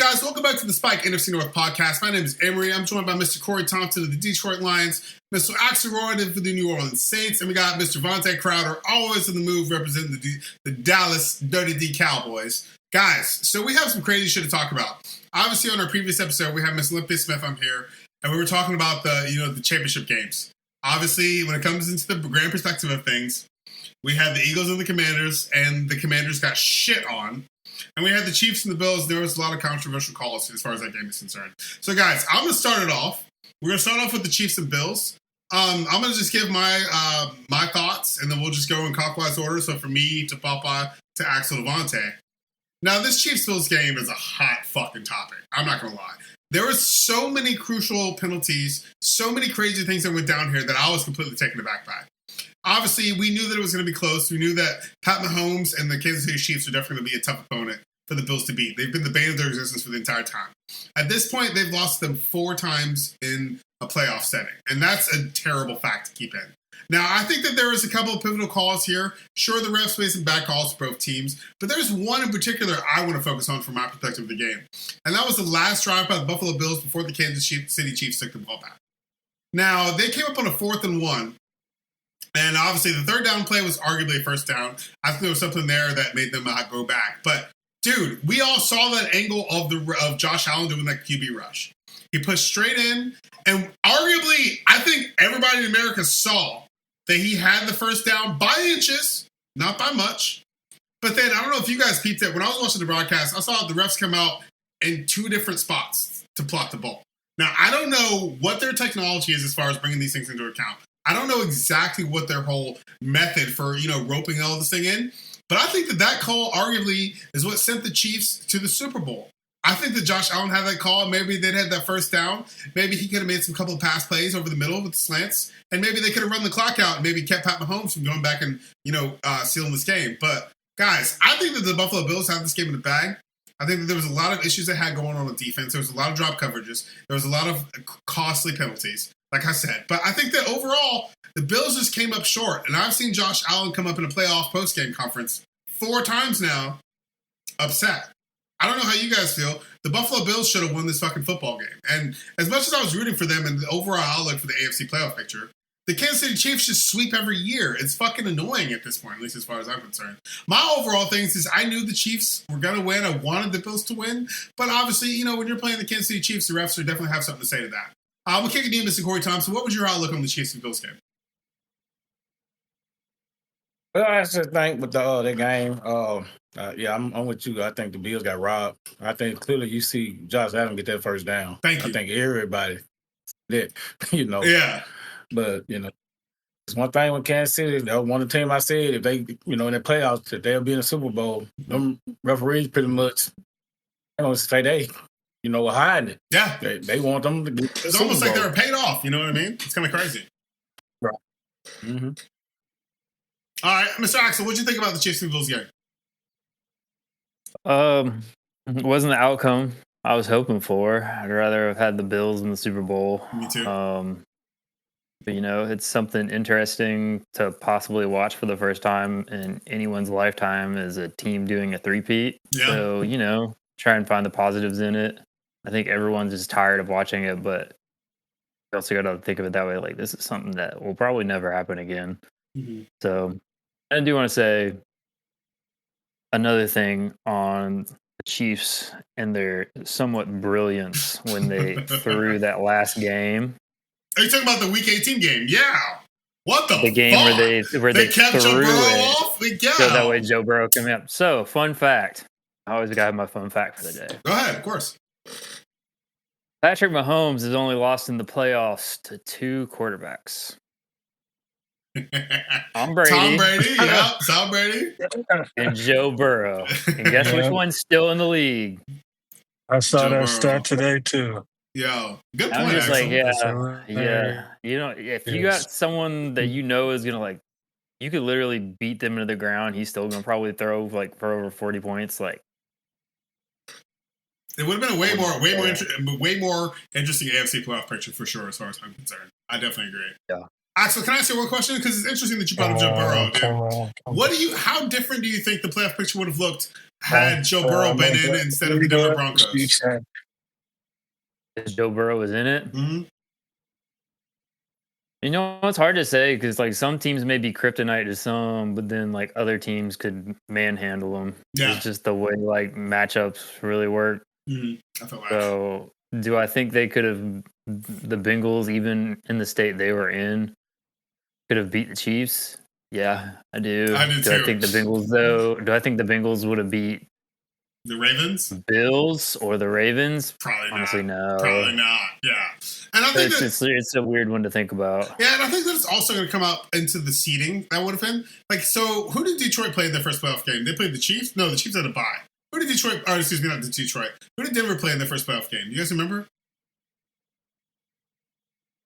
guys? Welcome back to the Spike NFC North podcast. My name is Imorie. I'm joined by Mr. Corey Thompson of the Detroit Lions, Mr. Axel Royden for the New Orleans Saints, and we got Mr. Vontae Crowder, always in the move, representing the Dallas Dirty D Cowboys. Guys, so we have some crazy shit to talk about. Obviously, on our previous episode, we had Miss Olympia Smith on here, and we were talking about the championship games. Obviously, when it comes into the grand perspective of things, we had the Eagles and the Commanders got shit on. And we had the Chiefs and the Bills. There was a lot of controversial calls as far as that game is concerned. So, guys, I'm going to start it off. We're going to start off with the Chiefs and Bills. I'm going to just give my thoughts, and then we'll just go in clockwise order. So, for me, to Papa, to Axel, to Vontae. Now, this Chiefs-Bills game is a hot fucking topic. I'm not going to lie. There were so many crucial penalties, so many crazy things that went down here that I was completely taken aback by. Obviously, we knew that it was going to be close. We knew that Pat Mahomes and the Kansas City Chiefs were definitely going to be a tough opponent for the Bills to beat. They've been the bane of their existence for the entire time. At this point, they've lost them 4 times in a playoff setting, and that's a terrible fact to keep in. Now, I think that there was a couple of pivotal calls here. Sure, the refs made some bad calls for both teams, but there's one in particular I want to focus on from my perspective of the game, and that was the last drive by the Buffalo Bills before the Kansas City Chiefs took the ball back. Now, they came up on a 4th and 1. And obviously, the third down play was arguably a first down. I think there was something there that made them go back. But, dude, we all saw that angle of Josh Allen doing that QB rush. He pushed straight in. And arguably, I think everybody in America saw that he had the first down by inches, not by much. But then, I don't know if you guys peeped it. When I was watching the broadcast, I saw the refs come out in 2 different spots to plot the ball. Now, I don't know what their technology is as far as bringing these things into account. I don't know exactly what their whole method for, roping all this thing in. But I think that call arguably is what sent the Chiefs to the Super Bowl. I think that Josh Allen had that call. Maybe they'd had that first down. Maybe he could have made some couple of pass plays over the middle with the slants. And maybe they could have run the clock out and maybe kept Pat Mahomes from going back and, sealing this game. But, guys, I think that the Buffalo Bills have this game in the bag. I think that there was a lot of issues they had going on defense. There was a lot of drop coverages. There was a lot of costly penalties, like I said. But I think that overall, the Bills just came up short. And I've seen Josh Allen come up in a playoff postgame conference 4 times now, upset. I don't know how you guys feel. The Buffalo Bills should have won this fucking football game. And as much as I was rooting for them and the overall outlook for the AFC playoff picture, the Kansas City Chiefs just sweep every year. It's fucking annoying at this point, at least as far as I'm concerned. My overall thing is I knew the Chiefs were going to win. I wanted the Bills to win. But obviously, when you're playing the Kansas City Chiefs, the refs definitely have something to say to that. We'll kick it to you, Mr. Corey Thompson. What was your outlook on the Chiefs and Bills game? Well, I just think with the game, I'm with you. I think the Bills got robbed. I think clearly you see Josh Allen get that first down. Thank you. I think everybody did, Yeah. But, it's one thing with Kansas City. That was one of the teams I said, if they, in the playoffs, if they'll be in the Super Bowl, them referees pretty much, I don't say they, were hiding it. Yeah. They want them to get It's almost like they were paid off. You know what I mean? It's kind of crazy. Right. Mm-hmm. All right, Mr. Axel, what did you think about the Chiefs and Bills game? It wasn't the outcome I was hoping for. I'd rather have had the Bills in the Super Bowl. Me too. But, it's something interesting to possibly watch for the first time in anyone's lifetime is a team doing a three-peat. Yeah. So, try and find the positives in it. I think everyone's just tired of watching it, but you also got to think of it that way. Like, this is something that will probably never happen again. Mm-hmm. So, I do want to say another thing on the Chiefs and their somewhat brilliance when they threw that last game. Are you talking about the Week 18 game? Yeah. What the game fuck? where they kept threw Joe Burrow it, off? Yeah. so that way Joe Burrow can up. So, fun fact. I always got to have my fun fact for the day. Go ahead, of course. Patrick Mahomes has only lost in the playoffs to 2 quarterbacks. Tom Brady. Yeah. Tom Brady. And Joe Burrow. And guess which one's still in the league? I saw that stat today, too. Yo, good point. I'm just like, Axel. yeah. If you got someone that is going to, you could literally beat them into the ground, he's still going to probably throw, for over 40 points. It would have been a way more interesting AFC playoff picture for sure, as far as I'm concerned. I definitely agree. Yeah. Axel, can I ask you one question? Because it's interesting that you brought up Joe Burrow, dude. How different do you think the playoff picture would have looked had Joe Burrow been in instead of the Denver Broncos? Joe Burrow was in it. Mm-hmm. You know, it's hard to say because like some teams may be kryptonite to some, but then like other teams could manhandle them. Yeah. It's just the way like matchups really work. Mm-hmm. I feel like. So, do I think they could have the Bengals, even in the state they were in, could have beat the Chiefs? Yeah, I do. I do Do I too. think the Bengals though? Do I think the Bengals would have beat The Ravens? Bills or the Ravens? Probably not. Honestly, no. Probably not. Yeah. And I think It's a weird one to think about. Yeah, and I think that it's also going to come out into the seeding that would have been. Like, so who did Detroit play in their first playoff game? They played the Chiefs? No, the Chiefs had a bye. Who did Detroit, or excuse me, not the Detroit. Who did Denver play in their first playoff game? You guys remember?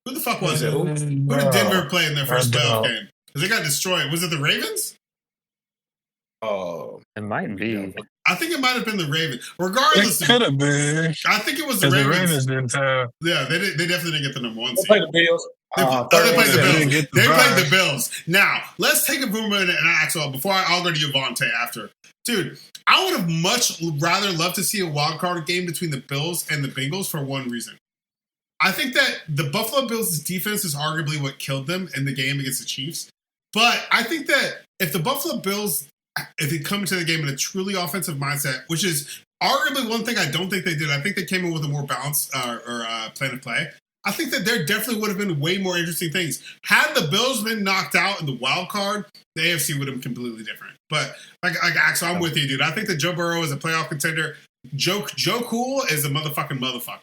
Who the fuck was it? Who did Denver play in their first playoff game? Because they got destroyed. Was it the Ravens? Oh, it might be. I think it might have been the Ravens. Regardless, it could have been. I think it was the The Ravens. Ravens didn't have. Yeah, they definitely didn't get the number one they seed. played the Bills. They played the Bills. Get the They played bye. the Bills. Now, let's take a boomer and Axel before I'll go to Yvonne after. Dude, I would have much rather loved to see a wild card game between the Bills and the Bengals for one reason. I think that the Buffalo Bills' defense is arguably what killed them in the game against the Chiefs. But I think that if the Buffalo Bills, if they come into the game in a truly offensive mindset, which is arguably one thing I don't think they did, I think they came in with a more balanced plan of play. I think that there definitely would have been way more interesting things. Had the Bills been knocked out in the wild card, the AFC would have been completely different. But like Axel, I'm with you, dude. I think that Joe Burrow is a playoff contender. Joe Cool is a motherfucker.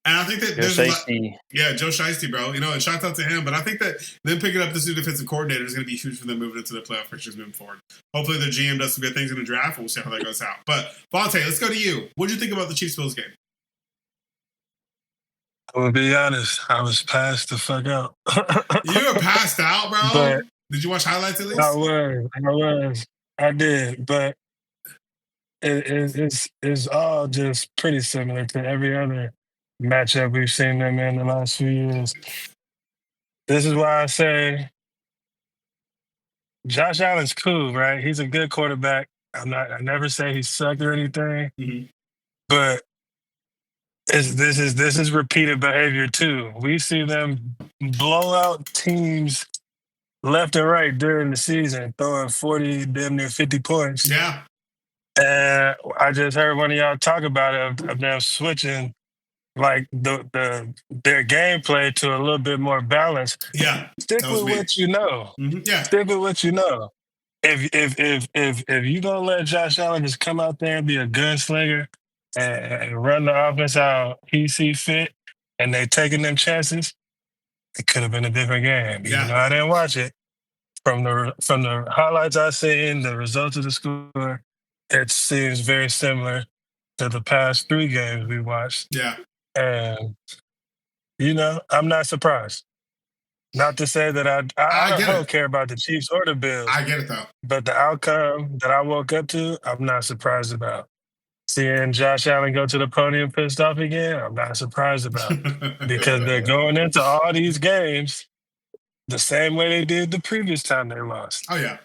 And I think that there's a lot, yeah, Joe Shiesty, bro. You know, and shout out to him. But I think that them picking up this new defensive coordinator is going to be huge for them moving into the playoff pictures moving forward. Hopefully their GM does some good things in the draft, and we'll see how that goes out. But Vontae, let's go to you. What did you think about the Chiefs-Bills game? I'm gonna be honest. I was passed the fuck out. You were passed out, bro. But did you watch highlights at least? I did, but it's all just pretty similar to every other matchup we've seen them in the last few years. This is why I say Josh Allen's cool, right? He's a good quarterback. I never say he sucked or anything, but this is repeated behavior too. We see them blow out teams left and right during the season, throwing 40, damn near 50 points. Yeah. And I just heard one of y'all talk about it of them switching like their gameplay to a little bit more balanced. Yeah. Stick with what you know. Yeah. Stick with what you know. If you gonna let Josh Allen just come out there and be a gunslinger and run the offense how he see fit, and they taking them chances, it could have been a different game. Yeah. Even though I didn't watch it. From the highlights I seen, the results of the score, it seems very similar to the past 3 games we watched. Yeah. And, I'm not surprised. Not to say that I don't care about the Chiefs or the Bills. I get it, though. But the outcome that I woke up to, I'm not surprised about. Seeing Josh Allen go to the podium pissed off again, I'm not surprised about. Because they're going into all these games the same way they did the previous time they lost. Oh, yeah.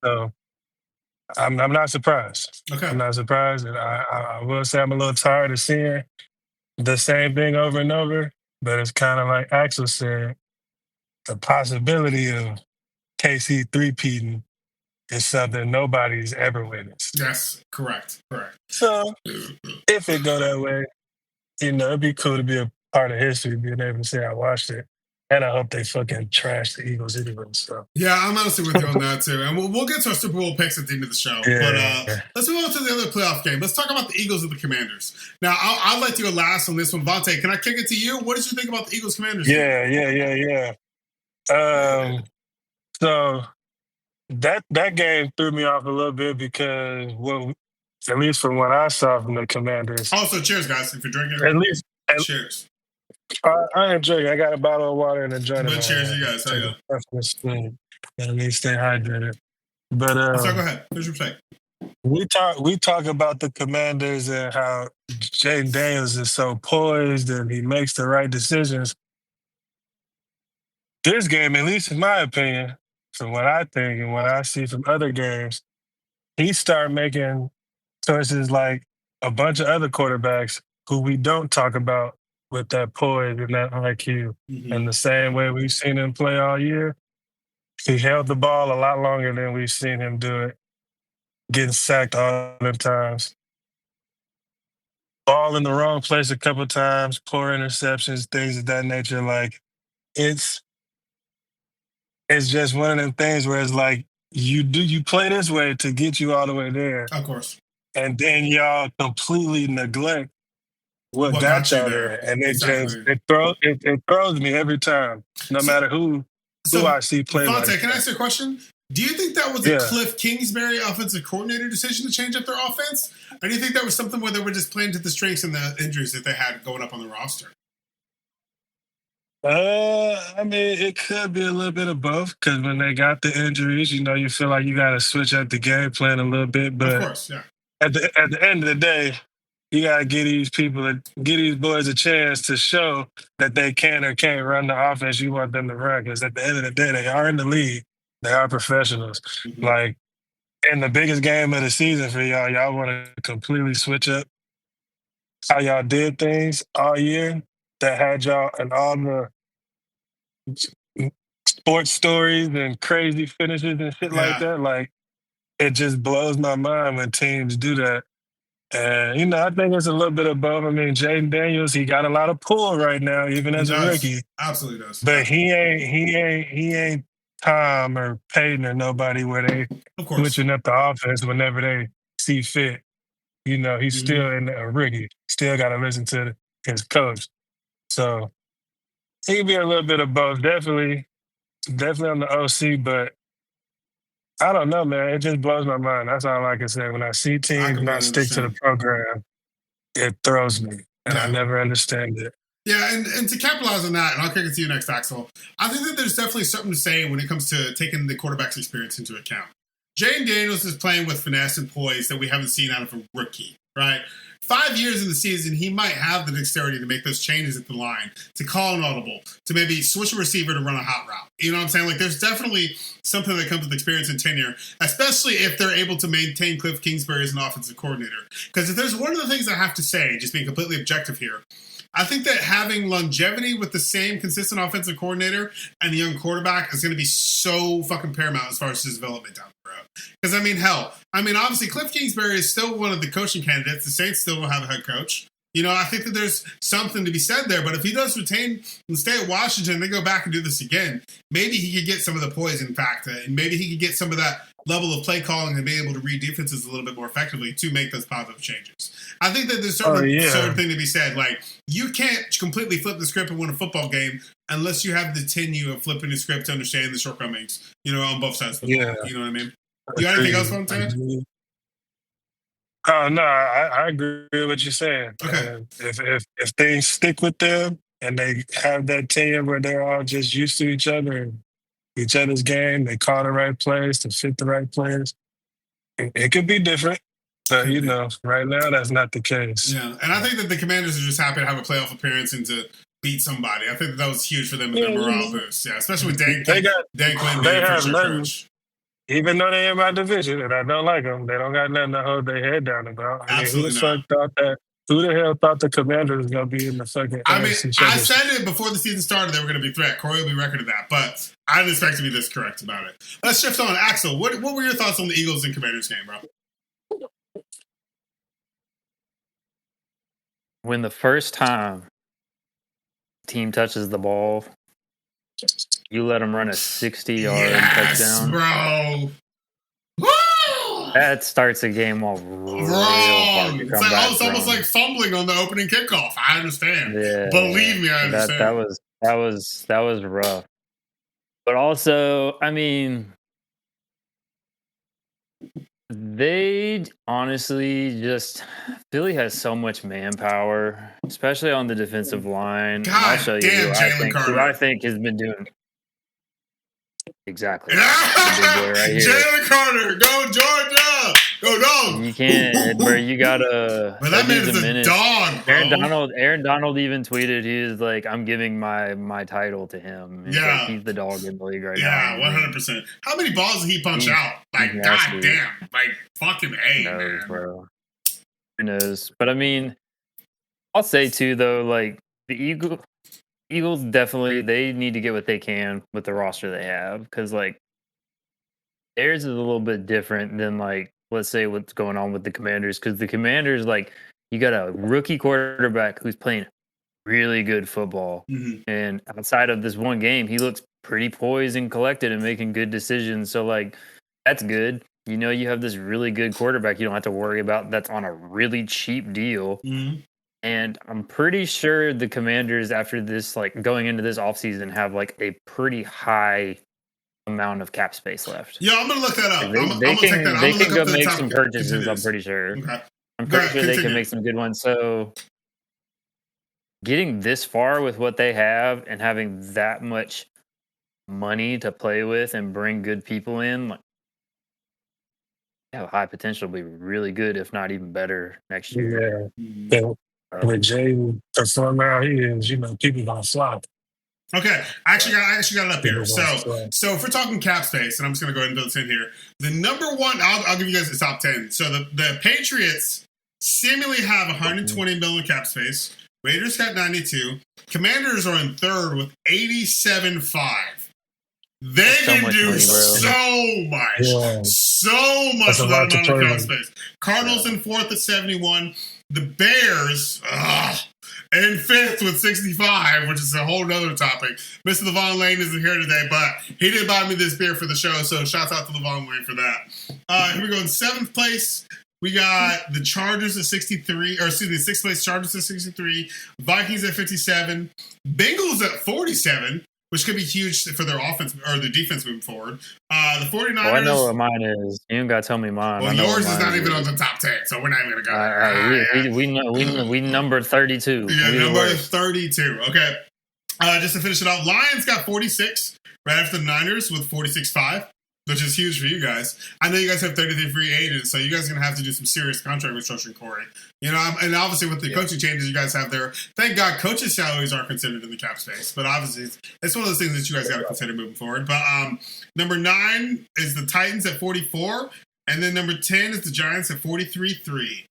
So I'm not surprised. Okay. I'm not surprised. And I will say I'm a little tired of seeing the same thing over and over. But it's kind of like Axel said, the possibility of KC three-peating is something nobody's ever witnessed. Yes, correct. So if it go that way, it'd be cool to be a part of history, being able to say I watched it. And I hope they fucking trash the Eagles anyway. So yeah, I'm honestly with you on that too. And we'll get to our Super Bowl picks at the end of the show. Yeah. But let's move on to the other playoff game. Let's talk about the Eagles and the Commanders. Now, I'll let you go last on this one. Vontae, can I kick it to you? What did you think about the Eagles-Commanders game? Yeah. So that game threw me off a little bit because, at least from what I saw from the Commanders. Also, cheers, guys, if you're drinking. At least cheers. I am drinking. I got a bottle of water and a joint. But cheers, you guys. How you doing? At least stay hydrated. But so go ahead. Finish your take. We talk about the Commanders and how Jaden Daniels is so poised and he makes the right decisions. This game, at least in my opinion, from what I think and what I see from other games, he started making versus like a bunch of other quarterbacks who we don't talk about with that poise and that IQ. And the same way we've seen him play all year, he held the ball a lot longer than we've seen him do it. Getting sacked all the times. Ball in the wrong place a couple times, poor interceptions, things of that nature. Like, it's just one of them things where it's like, you play this way to get you all the way there. Of course. And then y'all completely neglect what got y'all there. And it throws me every time, no matter who I see play. Fonte, like can I ask you a question? Do you think that was a Cliff Kingsbury offensive coordinator decision to change up their offense? Or do you think that was something where they were just playing to the strengths and the injuries that they had going up on the roster? I mean, it could be a little bit of both, because when they got the injuries, you feel like you got to switch up the game plan a little bit. But of course, yeah. At the end of the day, you got to give these boys a chance to show that they can or can't run the offense you want them to run. Because at the end of the day, they are in the league. They are professionals. Like, in the biggest game of the season for y'all want to completely switch up how y'all did things all year that had y'all and all the sports stories and crazy finishes and shit like that. Like, it just blows my mind when teams do that. And, I think it's a little bit of both. I mean, Jaden Daniels, he got a lot of pull right now, even as a rookie. Absolutely does. But he ain't Tom or Peyton or nobody where they switching up the offense whenever they see fit. He's still a rookie. Still got to listen to his coach. So he can be a little bit of both. Definitely on the OC, but I don't know, man. It just blows my mind. That's all I can say. When I see teams not stick to the program, it throws me, and I never understand it. Yeah, and to capitalize on that, and I'll kick it to you next, Axel, I think that there's definitely something to say when it comes to taking the quarterback's experience into account. Jaden Daniels is playing with finesse and poise that we haven't seen out of a rookie, right? 5 years in the season, he might have the dexterity to make those changes at the line, to call an audible, to maybe switch a receiver to run a hot route. You know what I'm saying? Like, there's definitely something that comes with experience and tenure, especially if they're able to maintain Cliff Kingsbury as an offensive coordinator. Because if there's one of the things I have to say, just being completely objective here, I think that having longevity with the same consistent offensive coordinator and a young quarterback is going to be so fucking paramount as far as his development down the road. Because, obviously Cliff Kingsbury is still one of the coaching candidates. The Saints still will have a head coach. I think that there's something to be said there. But if he does retain and stay at Washington and they go back and do this again, maybe he could get some of the poise, in fact, and maybe he could get some of that level of play calling and be able to read defenses a little bit more effectively to make those positive changes. I think that there's certain thing to be said. Like, you can't completely flip the script and win a football game unless you have the tenure of flipping the script to understand the shortcomings, on both sides of the ball. You know what I mean? You got anything else on Ted? Oh, no, I agree with what you're saying. Okay. If they stick with them and they have that tenure where they're all just used to each other and each other's game, they call the right players to fit the right players, it could be different. But, right now that's not the case. Yeah, and I think that the Commanders are just happy to have a playoff appearance and to beat somebody. I think that was huge for them in their morale boost. Yeah, especially with Dan Quinn being a first-year coach. Even though they're in my division and I don't like them, they don't got nothing to hold their head down about. Absolutely Who the hell thought the Commanders was going to be in the fucking AFC Championship? I said it before the season started they were going to be a threat. Corey will be record of that, but I didn't expect to be this correct about it. Let's shift on. Axel, what were your thoughts on the Eagles and Commanders game, bro? When the first time the team touches the ball, you let them run a 60-yard touchdown. Bro. Woo! That starts a game off real hard to come back it's almost like fumbling on the opening kickoff. I understand. Yeah, believe me, I understand. That was rough. But also, they honestly just Philly has so much manpower, especially on the defensive line. God I'll show you damn, who I think has been doing exactly. Right Jalen Carter, go Georgia, go dog. You can't, bro. You gotta. But that man is a dog, bro. Aaron Donald even tweeted he was like, "I'm giving my title to him." Like, he's the dog in the league right now. Yeah, 100%. How many balls did he punch out? Like, god damn, like fucking A, man. Bro. Who knows? But I mean, I'll say too, though, like the Eagles definitely they need to get what they can with the roster they have because like theirs is a little bit different than like let's say what's going on with the Commanders because the Commanders like you got a rookie quarterback who's playing really good football and outside of this one game he looks pretty poised and collected and making good decisions. So like that's good. You know, you have this really good quarterback you don't have to worry about that's on a really cheap deal. And I'm pretty sure the Commanders, after this, like going into this offseason, have like a pretty high amount of cap space left. Yeah, I'm going to look that up. They can go make some purchases, I'm pretty sure. Okay. I'm pretty sure they can make some good ones. So getting this far with what they have and having that much money to play with and bring good people in, like, have high potential to be really good, if not even better next year. Yeah. With Jay performing how he is, you know, people gonna slap. Okay, I actually got it up here. So if we're talking cap space, and I'm just gonna go ahead and build this in here. The number one, I'll give you guys the top 10. So the Patriots seemingly have 120 million cap space. Raiders got 92. Commanders are in third with 87.5. They can do so much with that amount of cap space. Cardinals in fourth at 71. The Bears in fifth with 65, which is a whole nother topic. Mr. Lavon Lane isn't here today, but he did buy me this beer for the show, so shouts out to Lavon Lane for that. Here we go. In seventh place, we got the Chargers at 63, or excuse me, sixth place Chargers at 63, Vikings at 57, Bengals at 47, which could be huge for their offense or their defense moving forward. The 49ers. Well, I know what mine is. You ain't got to tell me mine. Well, yours is not even on the top 10, so we're not even going to go there. We numbered 32. Yeah, number 32. Okay. Just to finish it off, Lions got 46 right after the Niners with 46.5, which is huge for you guys. I know you guys have 33 free agents, so you guys are going to have to do some serious contract restructuring, Corey. You know, and obviously with the coaching changes you guys have there, thank God coaches' salaries aren't considered in the cap space. But obviously, it's one of those things that you guys got to consider moving forward. But number 9 is the Titans at 44, and then number 10 is the Giants at 43.3.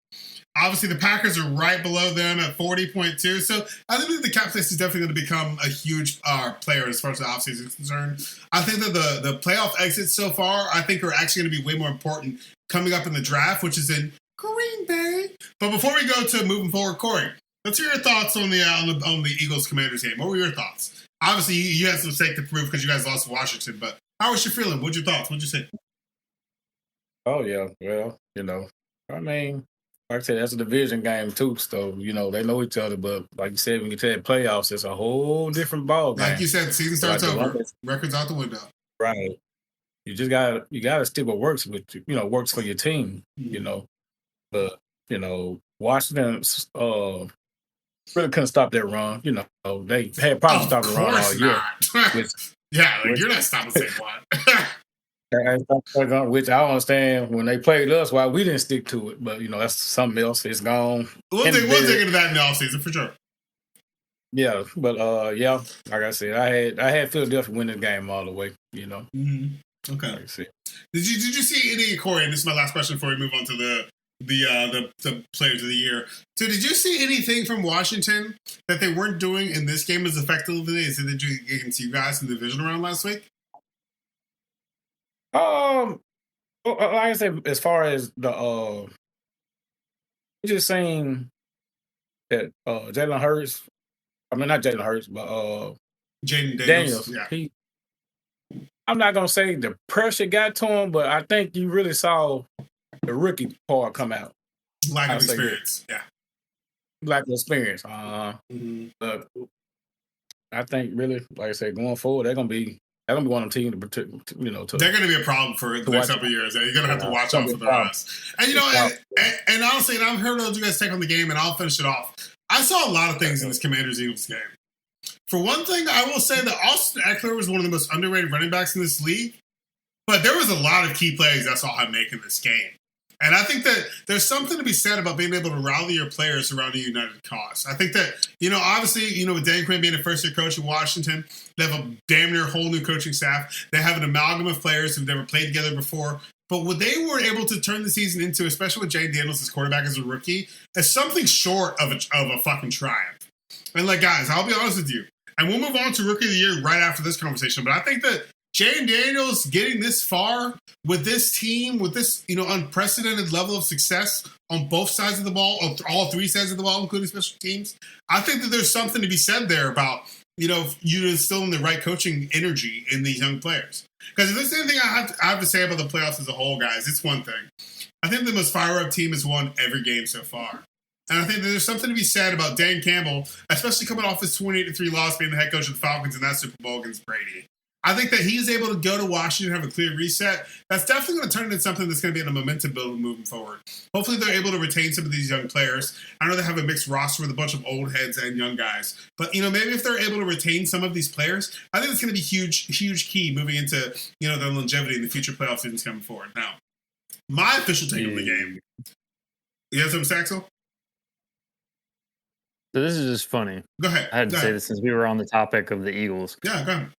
Obviously, the Packers are right below them at 40.2. So I think the cap space is definitely going to become a huge player as far as the offseason is concerned. I think that the playoff exits so far, I think, are actually going to be way more important coming up in the draft, which is in Green Bay. But before we go to moving forward, Corey, let's hear your thoughts on the Eagles-Commanders game. What were your thoughts? Obviously, you had some stake to prove because you guys lost to Washington, but how was your feeling? What's your thoughts? What'd you say? Oh, yeah. Well, you know, I mean, like I said, that's a division game, too. So, you know, they know each other. But like you said, when you get to the playoffs, it's a whole different ball game. Like you said, season starts over. Records out the window. Right. You just gotta stick what works works for your team, you know. But, you know, Washington really couldn't stop that run. You know, they had probably stopped the run all year. You're not stopping Saquon. Which I don't understand when they played us, why we didn't stick to it. But, you know, that's something else. It's gone. We'll dig into that in the offseason for sure. Yeah, but, like I said, I had Philadelphia win this game all the way, you know. Mm-hmm. Okay. Like did you see any, Corey, and this is my last question before we move on to the players of the year. So did you see anything from Washington that they weren't doing in this game as effectively as they did against you guys in the division round last week? Like I said, as far as the just saying that Jalen Hurts, I mean not Jalen Hurts, but Jaden Daniels. Yeah. I'm not gonna say the pressure got to him, but I think you really saw the rookie part come out. Lack of experience. Yeah. Lack of experience. But I think really, like I said, going forward, they're gonna be one of the teams to they're gonna be a problem for the next couple of years. You're gonna have to watch out for the rest. And you know, and honestly, and I've heard all you guys take on the game, and I'll finish it off. I saw a lot of things in this Commanders-Eagles game. For one thing, I will say that Austin Eckler was one of the most underrated running backs in this league, but there was a lot of key plays I saw him make in this game. And I think that there's something to be said about being able to rally your players around a united cause. I think that, you know, obviously, you know, with Dan Quinn being a first-year coach in Washington, they have a damn near whole new coaching staff. They have an amalgam of players who've never played together before. But what they were able to turn the season into, especially with Jane Daniels as quarterback as a rookie, is something short of a fucking triumph. And like, guys, I'll be honest with you, and we'll move on to Rookie of the Year right after this conversation. But I think that Jane Daniels getting this far with this team, with this unprecedented level of success on both sides of the ball, or all three sides of the ball, including special teams, I think that there's something to be said there about you instilling the right coaching energy in these young players. Because if there's anything I have to say about the playoffs as a whole, guys, it's one thing. I think the most fire-up team has won every game so far. And I think that there's something to be said about Dan Campbell, especially coming off his 28-3 loss, being the head coach of the Falcons in that Super Bowl against Brady. I think that he's able to go to Washington and have a clear reset. That's definitely going to turn into something that's going to be in a momentum build moving forward. Hopefully they're able to retain some of these young players. I know they have a mixed roster with a bunch of old heads and young guys. But, maybe if they're able to retain some of these players, I think it's going to be huge key moving into, their longevity in the future playoff seasons coming forward. Now, my official take on the game. You have something, Saxel? So this is just funny. Go ahead. I had to say this since we were on the topic of the Eagles. Yeah, go ahead.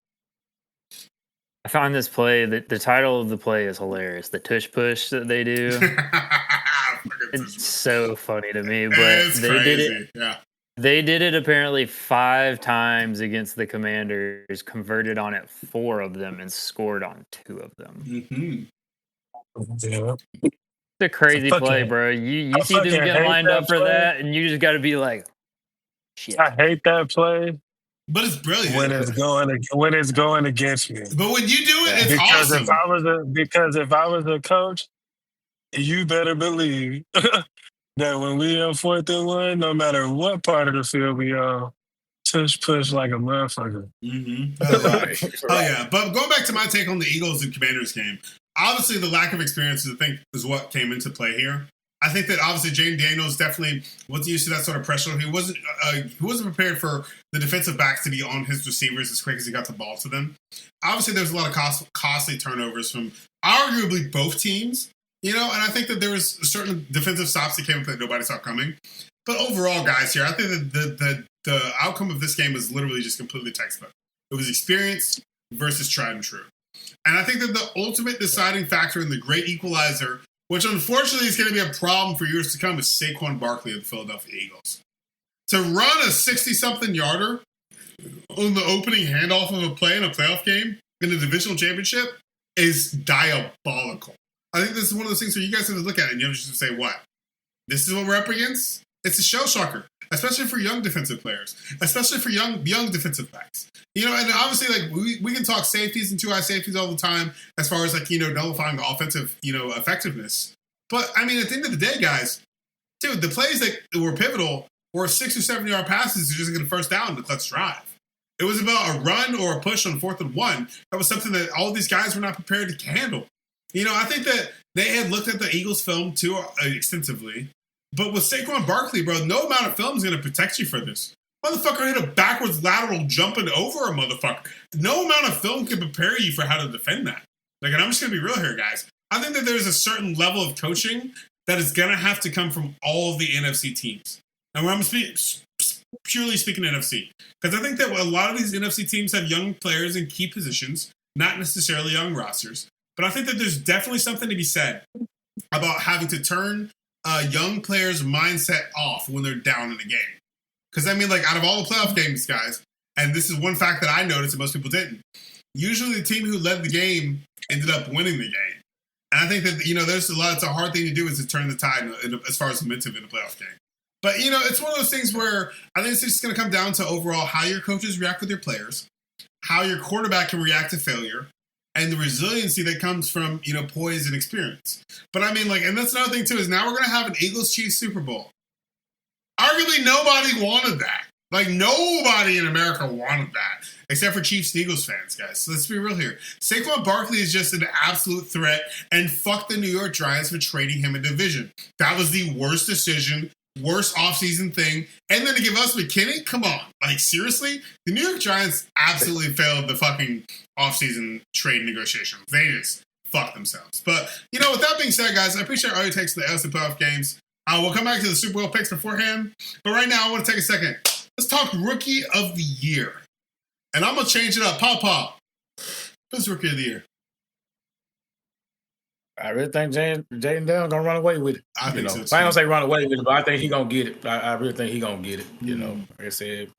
I found this play, the title of the play is hilarious. The tush push that they do. It's so funny to me. But they did it. Yeah. They did it apparently 5 times against the Commanders, converted on it 4 of them, and scored on 2 of them. Mm-hmm. Yeah. It's a crazy play, bro. You see them get lined up for that, and you just got to be like, shit. I hate that play. But it's brilliant when it's going against me. But when you do it, it's awesome. If I was a coach, you better believe that when we on 4th and 1, no matter what part of the field we on, push like a motherfucker. Mm-hmm. Right. Oh yeah. But going back to my take on the Eagles and Commanders game, obviously the lack of experience I think is what came into play here. I think that obviously Jane Daniels definitely wasn't used to that sort of pressure. He wasn't prepared for the defensive backs to be on his receivers as quick as he got the ball to them. Obviously, there's a lot of costly turnovers from arguably both teams, and I think that there was certain defensive stops that came up that nobody saw coming. But overall, guys, here, I think that the outcome of this game was literally just completely textbook. It was experience versus tried and true. And I think that the ultimate deciding factor and the great equalizer, which unfortunately is going to be a problem for years to come, is Saquon Barkley of the Philadelphia Eagles. To run a 60-something yarder on the opening handoff of a play in a playoff game in the divisional championship is diabolical. I think this is one of those things where you guys have to look at it and you have to just say, what? This is what we're up against? It's a shell shocker, especially for young defensive players, especially for young defensive backs. And obviously, like we can talk safeties and 2-high safeties all the time as far as nullifying offensive, effectiveness. But I mean, at the end of the day, guys, dude, the plays that were pivotal were 6 or 7 yard passes to just get a first down to clutch drive. It was about a run or a push on 4th and 1. That was something that all these guys were not prepared to handle. I think that they had looked at the Eagles film too extensively. But with Saquon Barkley, bro, no amount of film is going to protect you for this. Motherfucker hit a backwards lateral jumping over a motherfucker. No amount of film can prepare you for how to defend that. And I'm just going to be real here, guys. I think that there's a certain level of coaching that is going to have to come from all of the NFC teams. And I'm purely speaking NFC. Because I think that a lot of these NFC teams have young players in key positions, not necessarily young rosters. But I think that there's definitely something to be said about having to turn young players' mindset off when they're down in a game. Because, out of all the playoff games, guys, and this is one fact that I noticed and most people didn't, usually the team who led the game ended up winning the game. And I think that, it's a hard thing to do is to turn the tide as far as momentum in a playoff game. But, it's one of those things where I think it's just going to come down to overall how your coaches react with your players, how your quarterback can react to failure, and the resiliency that comes from, poise and experience. But and that's another thing too, is now we're going to have an Eagles-Chiefs Super Bowl. Arguably nobody wanted that. Nobody in America wanted that, except for Chiefs and Eagles fans, guys. So let's be real here. Saquon Barkley is just an absolute threat, and fuck the New York Giants for trading him a division. That was the worst decision, worst offseason thing. And then to give us McKinney? Come on. Seriously? The New York Giants absolutely failed the fucking offseason trade negotiations. They just fucked themselves. But, with that being said, guys, I appreciate all your takes to the NFC playoff games. We'll come back to the Super Bowl picks beforehand. But right now, I want to take a second. Let's talk Rookie of the Year. And I'm going to change it up. Pop. Who's Rookie of the Year? I really think Jaden Daniels gonna run away with it. I think so, too. I don't say run away with it, but I think he gonna get it. I really think he gonna get it. Like I said,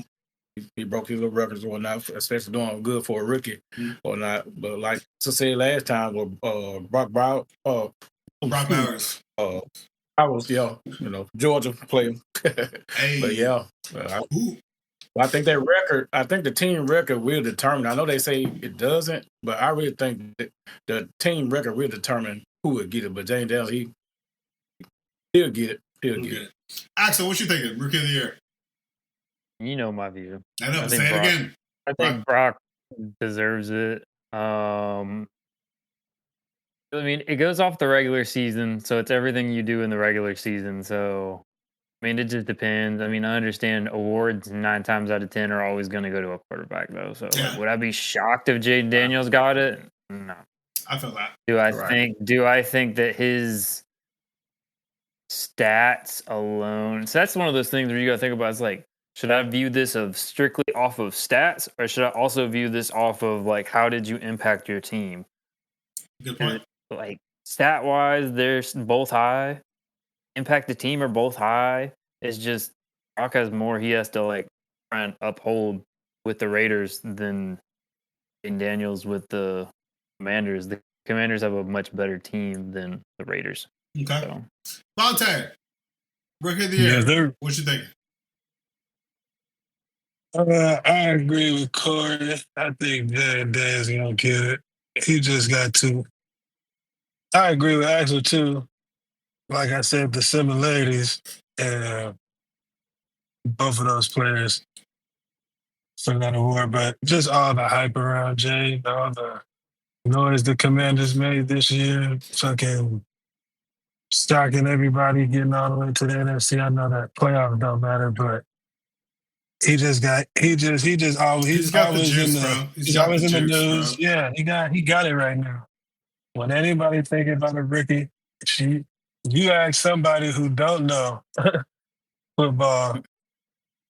he broke his little records or not, especially doing good for a rookie or not. But like I said last time, with Brock Bowers. I was Georgia player. Hey. But yeah, I think that record. I think the team record will determine. I know they say it doesn't, but I really think that the team record will determine who will get it. But Jaden Daniels, he'll get it. He'll get it. Axel, what you thinking? Rookie of the year. You know my view. I know. Say it again. I think Brock deserves it. I mean, it goes off the regular season, so it's everything you do in the regular season. So, I mean, it just depends. I mean, I understand awards 9 times out of 10 are always going to go to a quarterback, though. So, would I be shocked if Jaden Daniels got it? No. I feel that. Do I think that his stats alone? So that's one of those things where you got to think about. It's like, should I view this strictly off of stats, or should I also view this off of like how did you impact your team? Good point. Like stat wise, they're both high. Impact the team are both high. It's just Brock has more. He has to like try and uphold with the Raiders than Daniels with the Commanders. The Commanders have a much better team than the Raiders. Okay. So. Vontae, rookie of the year. Yeah, what you thinking? I agree with Corey. I think Jaden Daniels gonna get it. He just got to. I agree with Axel too. Like I said, the similarities both of those players for that award, but just all the hype around Jay, all the noise the Commanders made this year, fucking stocking everybody, getting all the way to the NFC. I know that playoffs don't matter, but he's always in the news. Bro. Yeah, he got it right now. When anybody thinking about a rookie, you ask somebody who don't know football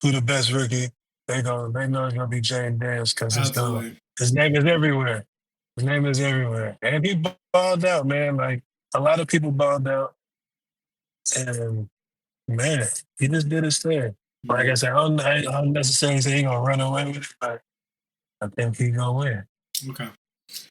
who the best rookie, they know it's gonna be Jaden Daniels because his name is everywhere. His name is everywhere. And he balled out, man. Like a lot of people balled out. And man, he just did his thing. Like I said, I don't necessarily say he's gonna run away with it, but I think he's gonna win. Okay.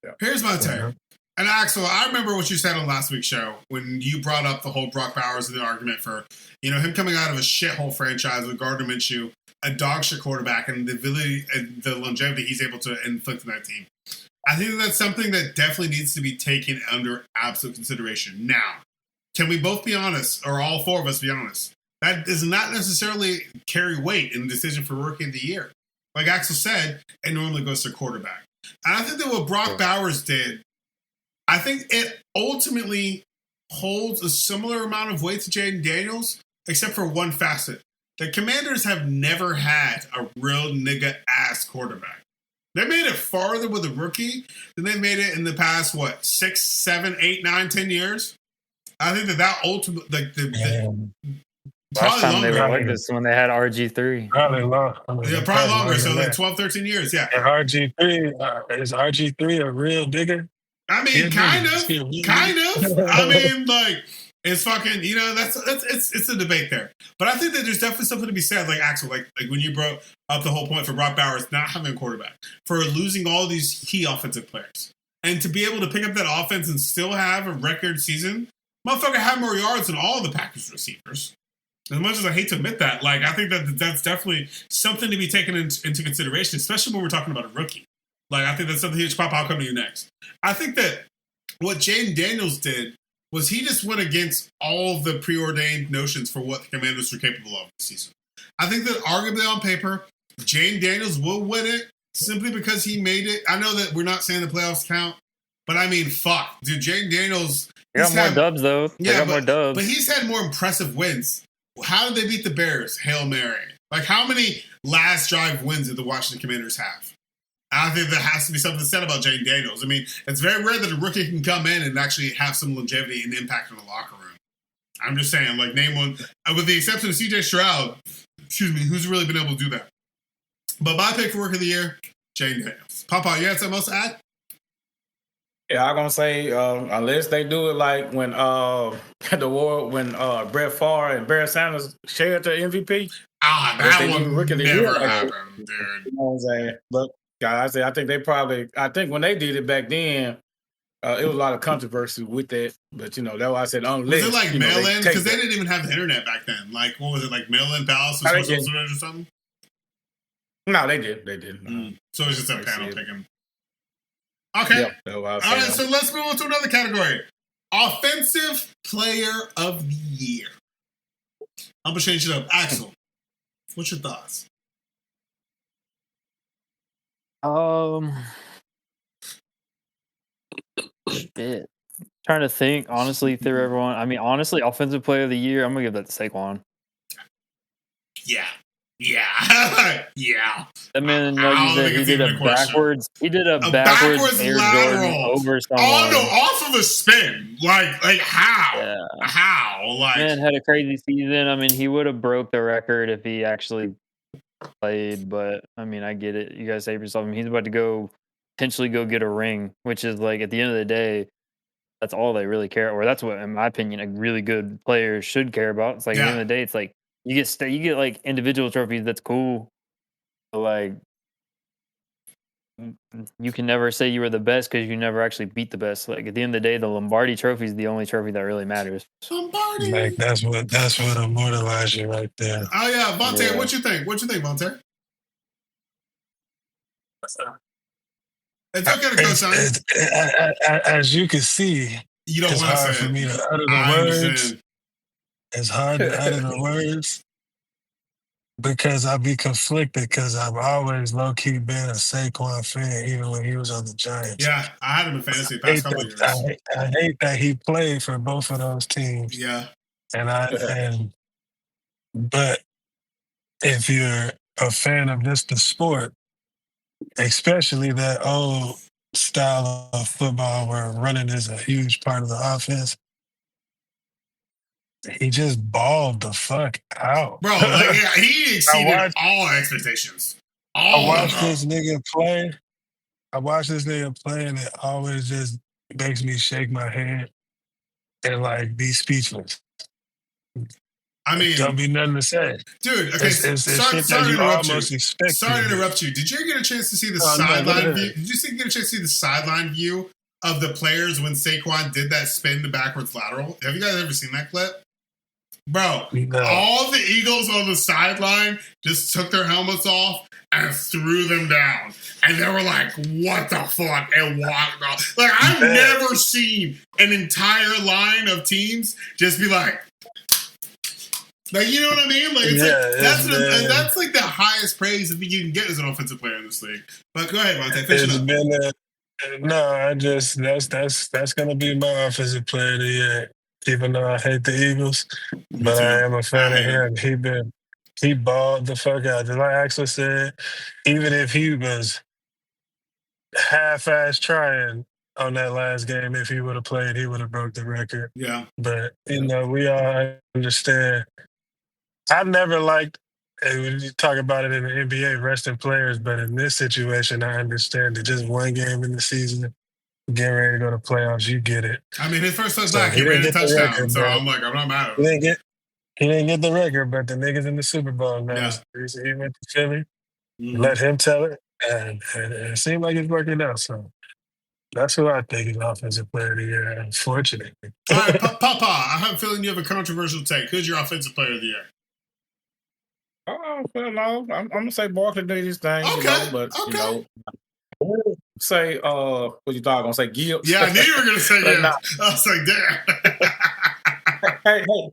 Yeah. Here's my take. And Axel, I remember what you said on last week's show when you brought up the whole Brock Bowers and the argument for, him coming out of a shithole franchise with Gardner Minshew, a dog shit quarterback, and the ability and the longevity he's able to inflict on that team. I think that's something that definitely needs to be taken under absolute consideration. Now, can we both be honest, or all 4 of us be honest? That does not necessarily carry weight in the decision for Rookie of the Year. Like Axel said, it normally goes to quarterback. And I think that what Brock Bowers did, I think it ultimately holds a similar amount of weight to Jaden Daniels, except for one facet. The Commanders have never had a real nigga-ass quarterback. They made it farther with a rookie than they made it in the past, 6, 7, 8, 9, 10 years? I think that ultimate, last time they were like this when they had RG3. Probably longer. Yeah, probably longer. So 12, 13 years, yeah. And RG3, is RG3 a real nigga? I mean, kind of. I mean, it's fucking, it's a debate there. But I think that there's definitely something to be said, like Axel, like when you brought up the whole point for Brock Bowers not having a quarterback, for losing all these key offensive players. And to be able to pick up that offense and still have a record season, motherfucker had more yards than all the Packers receivers. As much as I hate to admit that, I think that's definitely something to be taken into consideration, especially when we're talking about a rookie. I think that's something huge. Pop, I'll come to you next. I think that what Jaden Daniels did was he just went against all of the preordained notions for what the Commanders were capable of this season. I think that arguably on paper, Jaden Daniels will win it simply because he made it. I know that we're not saying the playoffs count, but I mean, fuck. Dude, Jaden Daniels... They got more dubs, though. More dubs. But he's had more impressive wins. How did they beat the Bears? Hail Mary. How many last drive wins did the Washington Commanders have? I think there has to be something said about Jaden Daniels. I mean, it's very rare that a rookie can come in and actually have some longevity and impact in the locker room. I'm just saying, name one. With the exception of CJ Stroud, who's really been able to do that. But my pick for Rookie of the Year, Jaden Daniels. Papa, you had something else to add? Yeah, I'm gonna say unless they do it like when Brett Favre and Barry Sanders shared the MVP. That will never like happen, dude. dude. You know what I'm saying? But guys, I think when they did it back then, it was a lot of controversy with that. But that's why I said unless. Was it like mail-in? Because they didn't even have the internet back then. Like, what was it, like mail-in ballots or something? No, they did. They did. So it was just a panel picking. Okay. Yep, all right, so let's move on to another category. Offensive Player of the Year. I'm going to change it up. Axel, what's your thoughts? Shit. Trying to think, honestly, through everyone. I mean, honestly, Offensive Player of the Year, I'm going to give that to Saquon. Yeah. Yeah. I mean, like you said, he did a backwards Air Jordan over someone. Oh no, off of a spin. Like how? Yeah. How? Like, man had a crazy season. I mean, he would have broke the record if he actually played, but I mean, I get it. You guys save yourself. I mean, he's about to potentially go get a ring, which is like at the end of the day, that's all they really care, or that's what, in my opinion, a really good player should care about. It's like at the end of the day, it's like you get like individual trophies. That's cool, but like you can never say you were the best because you never actually beat the best. Like at the end of the day, the Lombardi Trophy is the only trophy that really matters. Lombardi. Like that's what immortalizes you right there. Oh yeah, Vontae, what you think? What you think, Vontae? It's okay to co-sign. As you can see, you don't it's want to hard say for me to utter the words. It's hard to utter the words because I'll be conflicted because I've always low-key been a Saquon fan, even when he was on the Giants. Yeah, I had him in fantasy the past couple years. I hate that he played for both of those teams. Yeah. But if you're a fan of just the sport, especially that old style of football where running is a huge part of the offense, he just balled the fuck out. Bro, he exceeded all expectations. I watched this nigga play, and it always just makes me shake my head and like be speechless. I mean, don't be nothing to say, dude. Okay, sorry to interrupt you. Did you get a chance to see the sideline view? Did you get a chance to see the sideline view of the players when Saquon did that spin to backwards lateral? Have you guys ever seen that clip? Bro, all the Eagles on the sideline just took their helmets off and threw them down. And they were like, what the fuck? And walked off. Like, I've never seen an entire line of teams just be like, you know what I mean? Like, it's that's like the highest praise I think you can get as an offensive player in this league. But go ahead, Monte. That's going to be my offensive player of the year. Even though I hate the Eagles, but I am a fan of him. He balled the fuck out. Just like Axel said, even if he was half-ass trying on that last game, if he would have played, he would have broke the record. Yeah. But, we all understand. I've never liked, and we talk about it in the NBA, resting players, but in this situation, I understand that just one game in the season, get ready to go to playoffs, you get it. I mean, his first touchdown, he ran a touchdown, record, so I'm like, I'm not mad at him. He didn't get the record, but the niggas in the Super Bowl now. Yeah. He went to Philly, let him tell it, and it seemed like it's working out. So that's who I think is offensive player of the year, unfortunately. All right, Papa, I have a feeling you have a controversial take. Who's your offensive player of the year? Oh, well, no, I'm going to say Barkley did his thing, say, what you thought? I'm going to say Gibbs? Yeah, I knew you were going to say Gibbs. I was like, damn.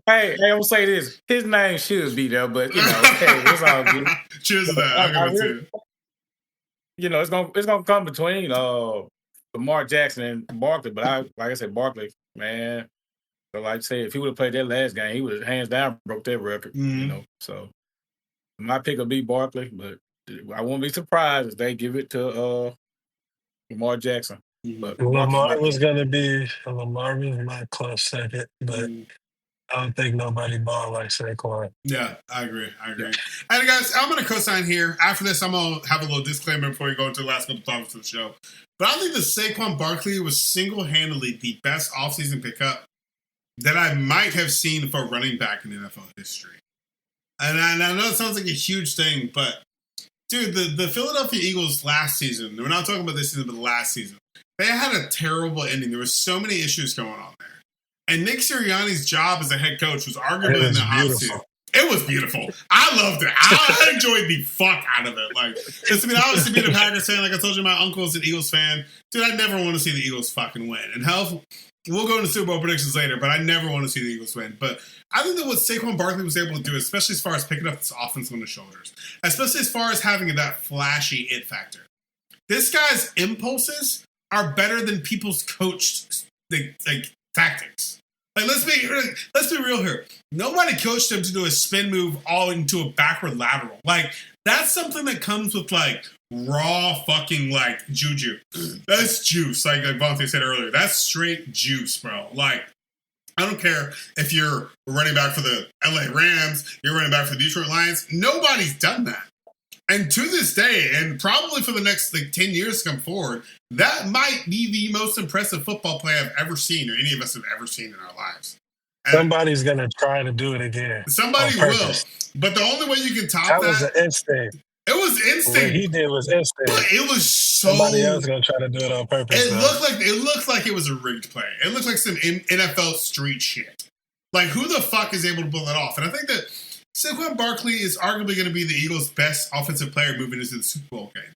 hey, I'm going to say this. His name should be there, but, hey, it's all good. Cheers to that. It's going to come between Lamar Jackson and Barkley, but like I said, Barkley, man, so like I say, if he would have played that last game, he would have hands down broke that record, so my pick will be Barkley, but I won't be surprised if they give it to Lamar Jackson. But Lamar was my close second, but I don't think nobody ball like Saquon. Yeah, I agree. And guys, I'm going to co-sign here. After this, I'm going to have a little disclaimer before we go into the last couple topics of the show. But I think that Saquon Barkley was single-handedly the best offseason pickup that I might have seen for a running back in NFL history. And I know it sounds like a huge thing, but dude, the Philadelphia Eagles last season, we're not talking about this season, but the last season, they had a terrible ending. There were so many issues going on there. And Nick Sirianni's job as a head coach was arguably in the hot seat. It was beautiful. I loved it. I enjoyed the fuck out of it. Like, obviously being a Packers fan, like I told you, my uncle is an Eagles fan. Dude, I never want to see the Eagles fucking win. And hell, we'll go into Super Bowl predictions later, but I never want to see the Eagles win. But I think that what Saquon Barkley was able to do, especially as far as picking up this offense on the shoulders, especially as far as having that flashy it factor, this guy's impulses are better than people's coached tactics. Like, let's be real here. Nobody coached him to do a spin move all into a backward lateral. Like, that's something that comes with, like, raw fucking, like, juju. That's juice, like Vontae said earlier. That's straight juice, bro. Like, I don't care if you're running back for the LA Rams, you're running back for the Detroit Lions. Nobody's done that. And to this day, and probably for the next 10 years to come forward, that might be the most impressive football play I've ever seen, or any of us have ever seen in our lives. And somebody's going to try to do it again. Somebody will. But the only way you can top that was an instinct. It was instinct. What he did was instinct. But it was so... Somebody else going to try to do it on purpose. It looked like it was a rigged play. It looked like some NFL street shit. Like, who the fuck is able to pull that off? And I think that Saquon Barkley is arguably going to be the Eagles' best offensive player moving into the Super Bowl game.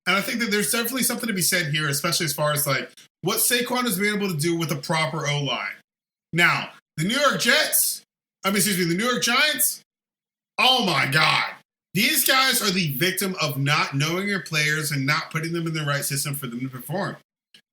And I think that there's definitely something to be said here, especially as far as, like, what Saquon has been able to do with a proper O-line. Now, the New York Giants, oh my God. These guys are the victim of not knowing your players and not putting them in the right system for them to perform.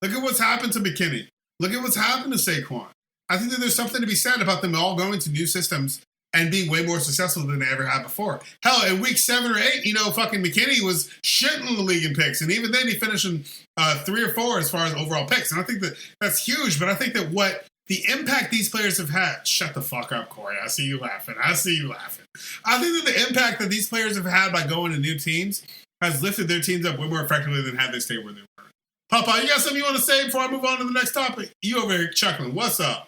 Look at what's happened to McKinney. Look at what's happened to Saquon. I think that there's something to be said about them all going to new systems and being way more successful than they ever had before. Hell, in week 7 or 8, fucking McKinney was shitting in the league in picks. And even then, he finished in 3 or 4 as far as overall picks. And I think that that's huge. But I think that what the impact these players have had... Shut the fuck up, Corey. I see you laughing. I think that the impact that these players have had by going to new teams has lifted their teams up way more effectively than had they stayed where they were. Papa, you got something you want to say before I move on to the next topic? You over here chuckling. What's up?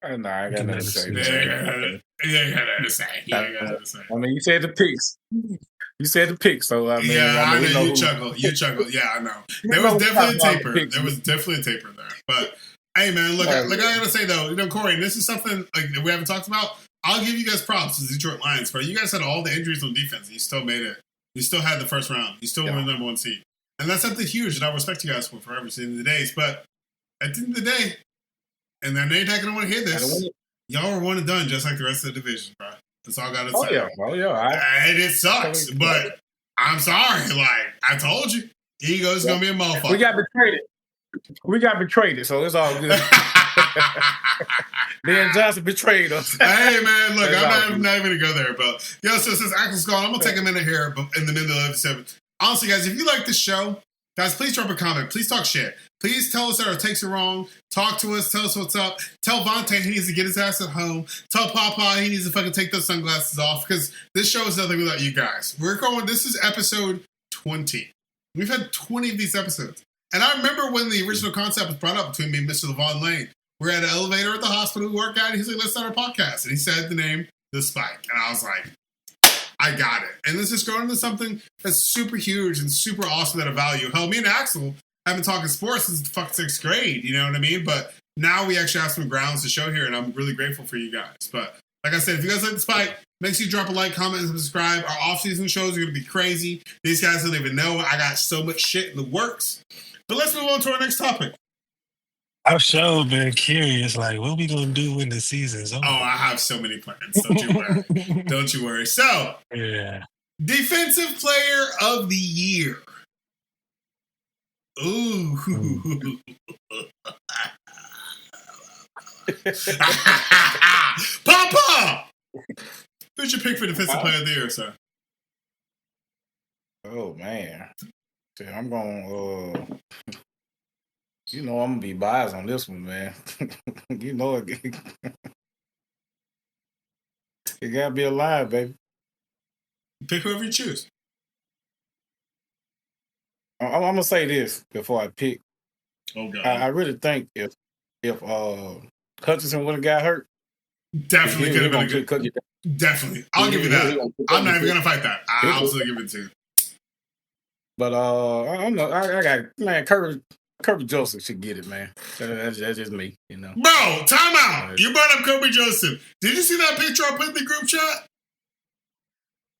No, I got nothing to say. You got nothing to say. I mean, you said the picks. So I mean, I know you chuckle. Yeah, I know. There was definitely a taper there. But hey, man, look, I gotta say though, Corey, and this is something like that we haven't talked about. I'll give you guys props as Detroit Lions, but you guys had all the injuries on defense, and you still made it. You still had the first round. You still were the number 1 seed, and that's something huge. And I respect you guys for forever, seeing the days. But at the end of the day. And then they're not going to want to hear this. Y'all were one and done, just like the rest of the division, bro. That's all I got to say. Oh, yeah. And it sucks, but I'm sorry. Like, I told you. Ego's going to be a motherfucker. We got betrayed, so it's all good. Dan Johnson betrayed us. Hey, man, look, I'm not even going to go there. But, so since Axel's gone, I'm going to take a minute here in the middle of the episode. Honestly, guys, if you like this show, guys, please drop a comment. Please talk shit. Please tell us that our takes are wrong. Talk to us. Tell us what's up. Tell Vontae he needs to get his ass at home. Tell Papa he needs to fucking take those sunglasses off because this show is nothing without you guys. This is episode 20. We've had 20 of these episodes. And I remember when the original concept was brought up between me and Mr. Lavon Lane. We're at an elevator at the hospital we work at, and he's like, let's start our podcast. And he said the name, The Spike. And I was like, I got it. And this is growing into something that's super huge and super awesome at a value. Hell, me and Axel have been talking sports since the fucking 6th grade, you know what I mean? But now we actually have some grounds to show here, and I'm really grateful for you guys. But like I said, if you guys like The Spike, make sure you drop a like, comment, and subscribe. Our off-season shows are going to be crazy. These guys don't even know. I got so much shit in the works. But let's move on to our next topic. I've sure been curious, like, what are we going to do when the season's over? Oh, I have so many plans. Don't you worry. So, yeah. Defensive Player of the Year. Ooh. Papa! Who's your pick for Defensive Player of the Year, sir? Oh, man. I'm going I'm going to be biased on this one, man. You know it. You gotta be alive, baby. Pick whoever you choose. I'm gonna say this before I pick. Oh God! I really think if Hutchinson would have got hurt, definitely could have been a good. Definitely, I'll give you that. I'm not even gonna fight that. I'll still give it to you. But I don't know. I got man. Kirby Joseph should get it, man. That's just me, you know. Bro, time out. You brought up Kirby Joseph. Did you see that picture I put in the group chat?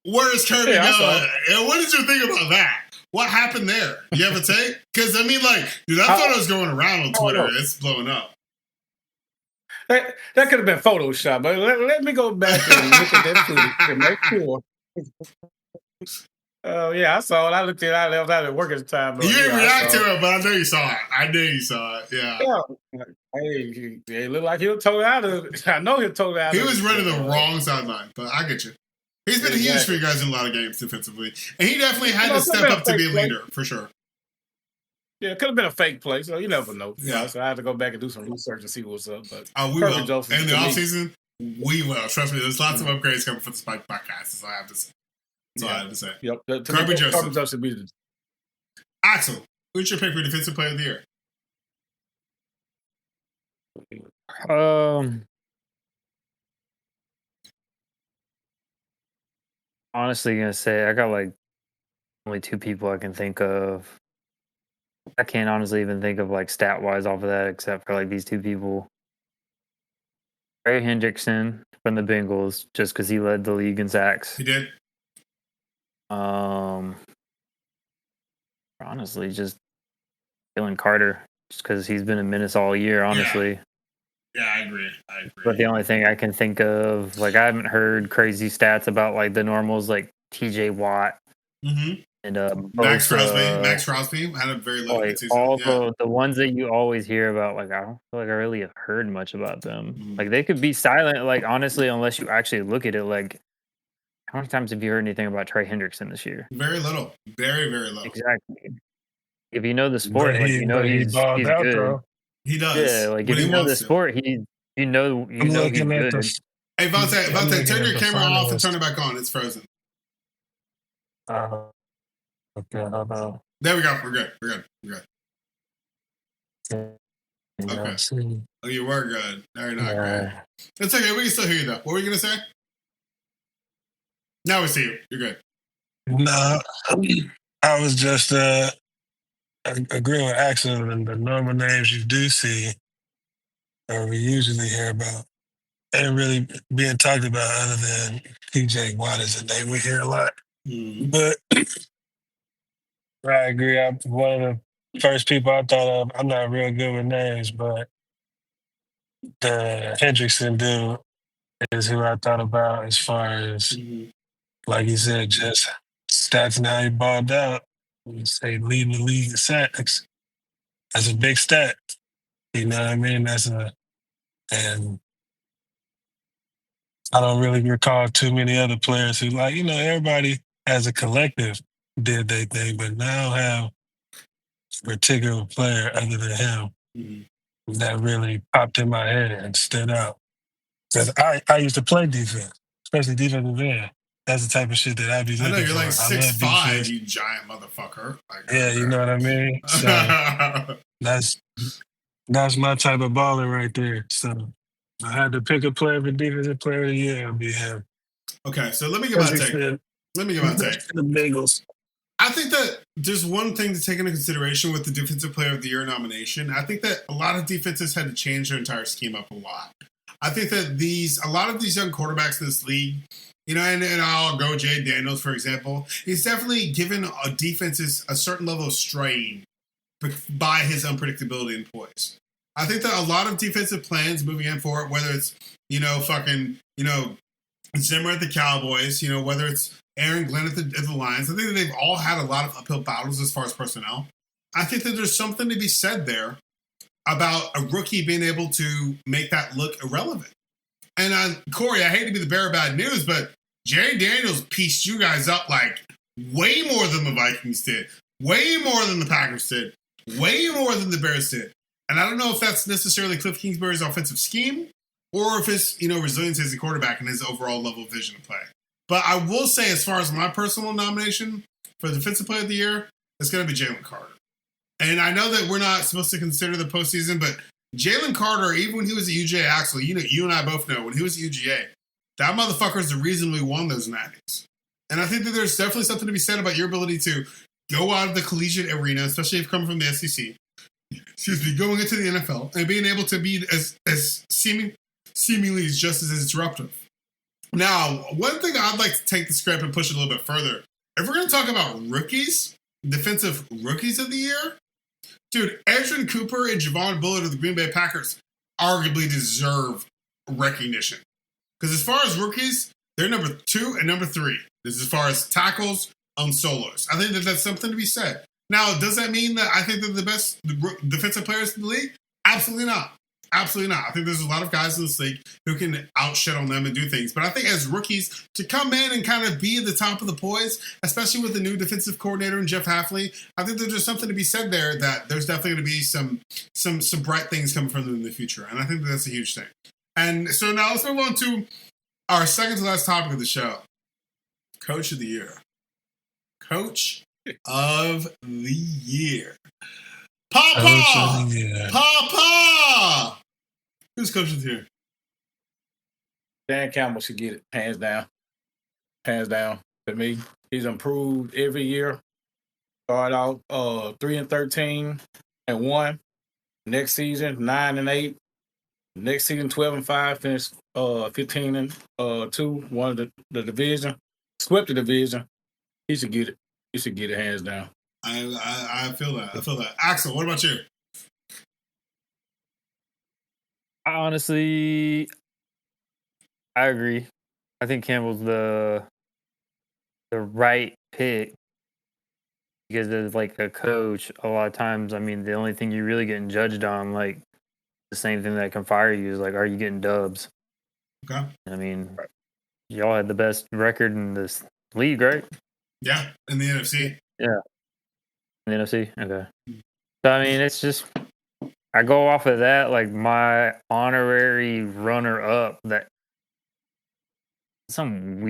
Where is Kirby going? And what did you think about that? What happened there? You have a take? Because, I mean, like, dude, that photo's going around on Twitter. It's blowing up. That could have been Photoshop, but let me go back and look at that footage to make sure. Oh, yeah, I saw it. I looked at it. I left out at work at the time. You didn't react to it, but I know you saw it. Yeah. Hey, it looked like he was totally out of it. I know he was totally out of it. He was running the wrong sideline, but I get you. He's been huge for you guys in a lot of games defensively. And he definitely had to step up to be a leader, for sure. Yeah, it could have been a fake play, so you never know. Yeah. So I had to go back and do some research and see what's up. But we will. In the offseason, we will. Trust me, there's lots of upgrades coming for the Spike podcast. That's all I have to say. Yep. Kirby Joseph. Should be Axel, who's your pick for Defensive Player of the Year? Honestly, gonna say I got like only two people I can think of. I can't honestly even think of like stat wise off of that, except for like these two people. Trey Hendrickson from the Bengals, just because he led the league in sacks. He did. Honestly, just Dylan Carter, just because he's been a menace all year. Honestly. Yeah, I agree. But the only thing I can think of, like, I haven't heard crazy stats about like the normals, like T.J. Watt and Max Crosby had a very low season. All the ones that you always hear about, like, I don't feel like I really have heard much about them. Like, they could be silent, like, honestly, unless you actually look at it. Like, how many times have you heard anything about Trey Hendrickson this year? Very little. Very, very little. Exactly. If you know the sport, like, you know he's good. Bro. He does. Yeah, like if you know the sport, you know he's good. Hey, Vontae, turn your camera off and turn it back on. It's frozen. Okay, hold on. There we go. We're good. Okay. Oh, you were good. No, you're not good. It's okay. We can still hear you, though. What were you going to say? Now we see you. You're good. No, I was just agreeing with Axel, and the normal names you do see or we usually hear about ain't really being talked about other than T.J. Watt is a name we hear a lot. But I agree. I'm one of the first people I thought of. I'm not real good with names, but the Hendrickson dude is who I thought about as far as, like you said, just stats and how he balled out. You say leading the league in sacks. That's a big stat. You know what I mean? And I don't really recall too many other players who, like, you know, everybody as a collective did their thing, but now have a particular player other than him that really popped in my head and stood out. Because I used to play defense, especially defensive end. That's the type of shit that I'd be looking for. I know you're like 6'5", you giant motherfucker. Like, yeah, you know what I mean? So that's my type of baller right there. So I had to pick a player for defensive player of the year. It'll be him. Okay, so let me get my take. The Bengals. I think that there's one thing to take into consideration with the Defensive Player of the Year nomination. I think that a lot of defenses had to change their entire scheme up a lot. I think that a lot of these young quarterbacks in this league, you know, and I'll go Jay Daniels, for example, he's definitely given defenses a certain level of strain by his unpredictability and poise. I think that a lot of defensive plans moving in forward, whether it's, Zimmer at the Cowboys, whether it's Aaron Glenn at the Lions, I think that they've all had a lot of uphill battles as far as personnel. I think that there's something to be said there about a rookie being able to make that look irrelevant. And Corey, I hate to be the bearer of bad news, but Jay Daniels pieced you guys up like way more than the Vikings did, way more than the Packers did, way more than the Bears did. And I don't know if that's necessarily Cliff Kingsbury's offensive scheme, or if it's, resilience as a quarterback and his overall level of vision of play. But I will say, as far as my personal nomination for Defensive Player of the Year, it's going to be Jalen Carter. And I know that we're not supposed to consider the postseason, but Jalen Carter, even when he was at UGA, actually, you and I both know, when he was at UGA, that motherfucker is the reason we won those Maddens. And I think that there's definitely something to be said about your ability to go out of the collegiate arena, especially if you're coming from the SEC, going into the NFL, and being able to be as seemingly just as disruptive. Now, one thing I'd like to take the script and push it a little bit further, if we're going to talk about rookies, defensive rookies of the year, dude, Edgerrin Cooper and Javon Bullard of the Green Bay Packers arguably deserve recognition. Because as far as rookies, they're number 2 and number 3. This is as far as tackles on solos. I think that that's something to be said. Now, does that mean that I think they're the best defensive players in the league? Absolutely not. Absolutely not. I think there's a lot of guys in this league who can outshit on them and do things. But I think as rookies, to come in and kind of be at the top of the poise, especially with the new defensive coordinator and Jeff Hafley, I think there's just something to be said there that there's definitely going to be some bright things coming from them in the future. And I think that's a huge thing. And so now let's move on to our second to last topic of the show. Coach of the Year. Coach of the Year. Papa! Papa! Who's Coach of the Year? Dan Campbell should get it, hands down. Hands down. To me, he's improved every year. Started out 3-13 and 1. Next season, 9-8. Next season, 12-5. Finished 15-2. Won the division. Swept the division. He should get it. He should get it, hands down. I feel that. Axel, what about you? Honestly, I agree. I think Campbell's the right pick because as like a coach, a lot of times, I mean, the only thing you're really getting judged on, like the same thing that can fire you is like, are you getting dubs? Okay. I mean, y'all had the best record in this league, right? Yeah, in the NFC. Yeah. In the NFC? Okay. So, I mean, it's just, I go off of that, like my honorary runner-up that in some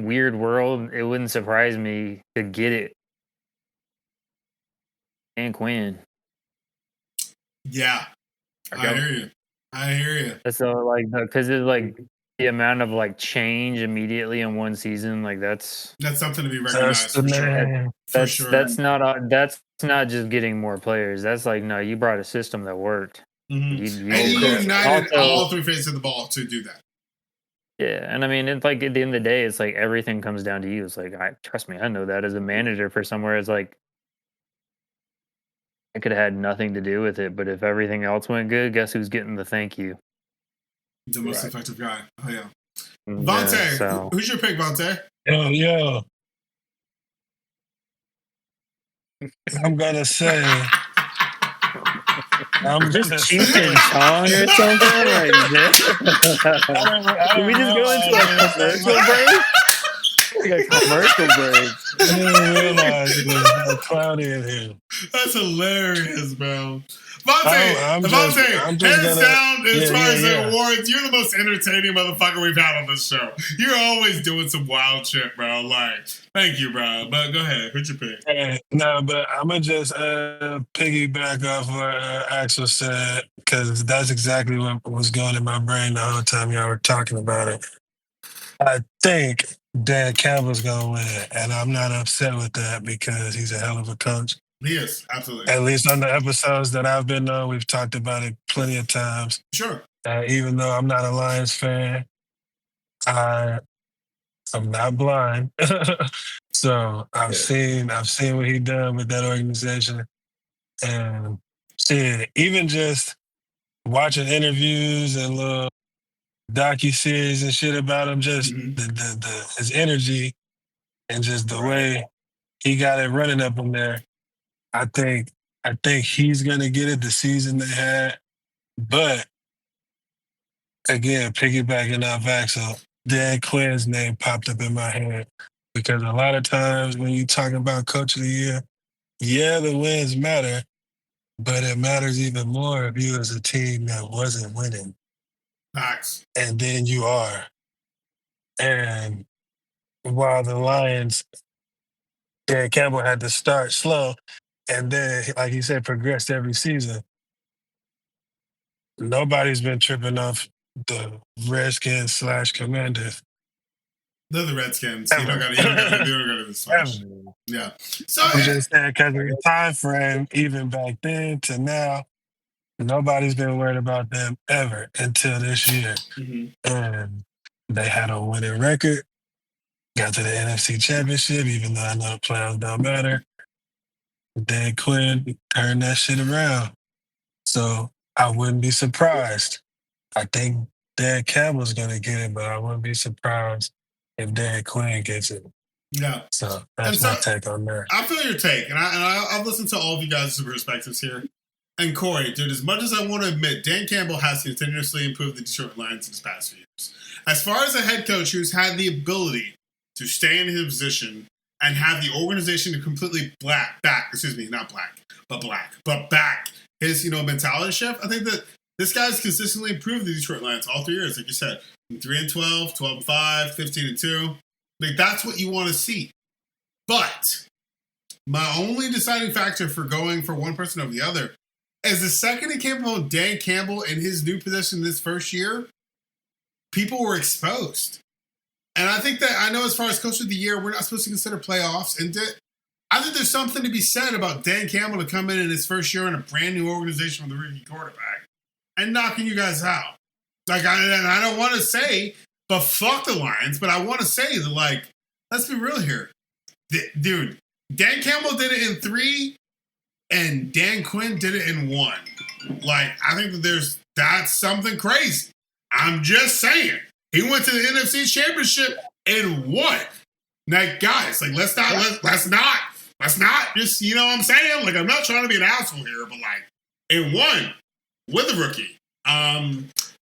weird world, it wouldn't surprise me to get it. And Quinn. Yeah. I hear you. So, like, because it's like the amount of like change immediately in one season, like that's something to be recognized for sure. That's not just getting more players. That's like, no, you brought a system that worked. Mm-hmm. You united all 3 faces of the ball to do that. Yeah, and I mean, it's like at the end of the day, it's like everything comes down to you. It's like, trust me, I know that as a manager for somewhere, it's like I could have had nothing to do with it, but if everything else went good, guess who's getting the thank you? The most effective guy. Oh, yeah. Vontae, who's your pick, Vontae? Yo. I'm going to say... I'm just Cheech and Chong or something like that. Can we just go into a commercial break? Like a commercial break. I didn't realize it was cloudy in here. That's hilarious, bro. Vontae, hands down, as far as the awards, you're the most entertaining motherfucker we've had on this show. You're always doing some wild shit, bro. Like, thank you, bro. But go ahead. Who's your pick? No, but I'm going to just piggyback off what Axel said, because that's exactly what was going in my brain the whole time y'all were talking about it. I think Dan Campbell's going to win, and I'm not upset with that because he's a hell of a coach. He is, absolutely. At least on the episodes that I've been on, we've talked about it plenty of times. Sure. Even though I'm not a Lions fan, I'm not blind. So I've seen what he done with that organization. And shit, even just watching interviews and little docu-series and shit about him, just his energy and just the way he got it running up in there. I think he's gonna get it the season they had, but again, piggybacking off Axel, Dan Quinn's name popped up in my head because a lot of times when you talking about Coach of the Year, yeah, the wins matter, but it matters even more if you as a team that wasn't winning. Facts. and then you are. And while the Lions, Dan Campbell had to start slow, and then, like you said, progressed every season. Nobody's been tripping off the Redskins / Commanders. They're the Redskins. You don't Ever. got to this flash. Ever. Yeah. So I'm just saying, because of the time frame, even back then to now, nobody's been worried about them ever until this year. And they had a winning record, got to the NFC Championship, even though I know the playoffs don't matter. Dan Quinn turned that shit around. So I wouldn't be surprised. I think Dan Campbell's going to get it, but I wouldn't be surprised if Dan Quinn gets it. yeah. So that's my take on that. I feel your take, and I've listened to all of you guys' perspectives here. And Corey, dude, as much as I want to admit, Dan Campbell has continuously improved the Detroit Lions in his past few years. As far as a head coach who's had the ability to stay in his position and have the organization to completely back his, mentality shift, I think that this guy's consistently improved the Detroit Lions all 3 years, like you said, from 3-12, 12-5, 15-2. Like, that's what you want to see. But my only deciding factor for going for one person over the other is the second it came about Dan Campbell in his new position this first year, people were exposed. And I think that, I know as far as Coach of the Year, we're not supposed to consider playoffs. And I think there's something to be said about Dan Campbell to come in his first year in a brand new organization with a rookie quarterback and knocking you guys out. Like, I don't want to say, but fuck the Lions, but I want to say that, like, let's be real here. Dude, Dan Campbell did it in 3, and Dan Quinn did it in 1. Like, I think that that's something crazy. I'm just saying. He went to the NFC Championship and won. Like, guys, like, let's not just, you know what I'm saying? Like, I'm not trying to be an asshole here, but, like, and won with a rookie.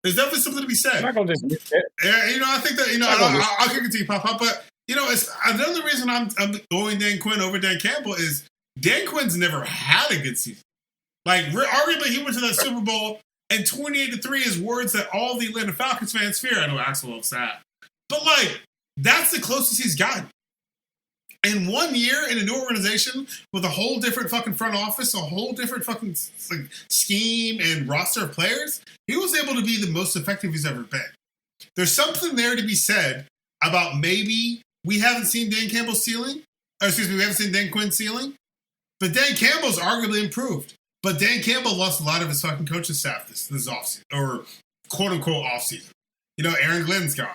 There's definitely something to be said. I'm not gonna just Yeah, I think that, I'll kick it to you, Pop. But, it's another reason I'm going Dan Quinn over Dan Campbell is Dan Quinn's never had a good season. Like, arguably, he went to that Super Bowl, and 28-3 is words that all the Atlanta Falcons fans fear. I know Axel loves that. But, like, that's the closest he's gotten. In 1 year in a new organization with a whole different fucking front office, a whole different fucking scheme and roster of players, he was able to be the most effective he's ever been. There's something there to be said about maybe we haven't seen Dan Campbell's ceiling. We haven't seen Dan Quinn's ceiling. But Dan Campbell's arguably improved. But Dan Campbell lost a lot of his fucking coaching staff this offseason, or quote-unquote offseason. Aaron Glenn's gone,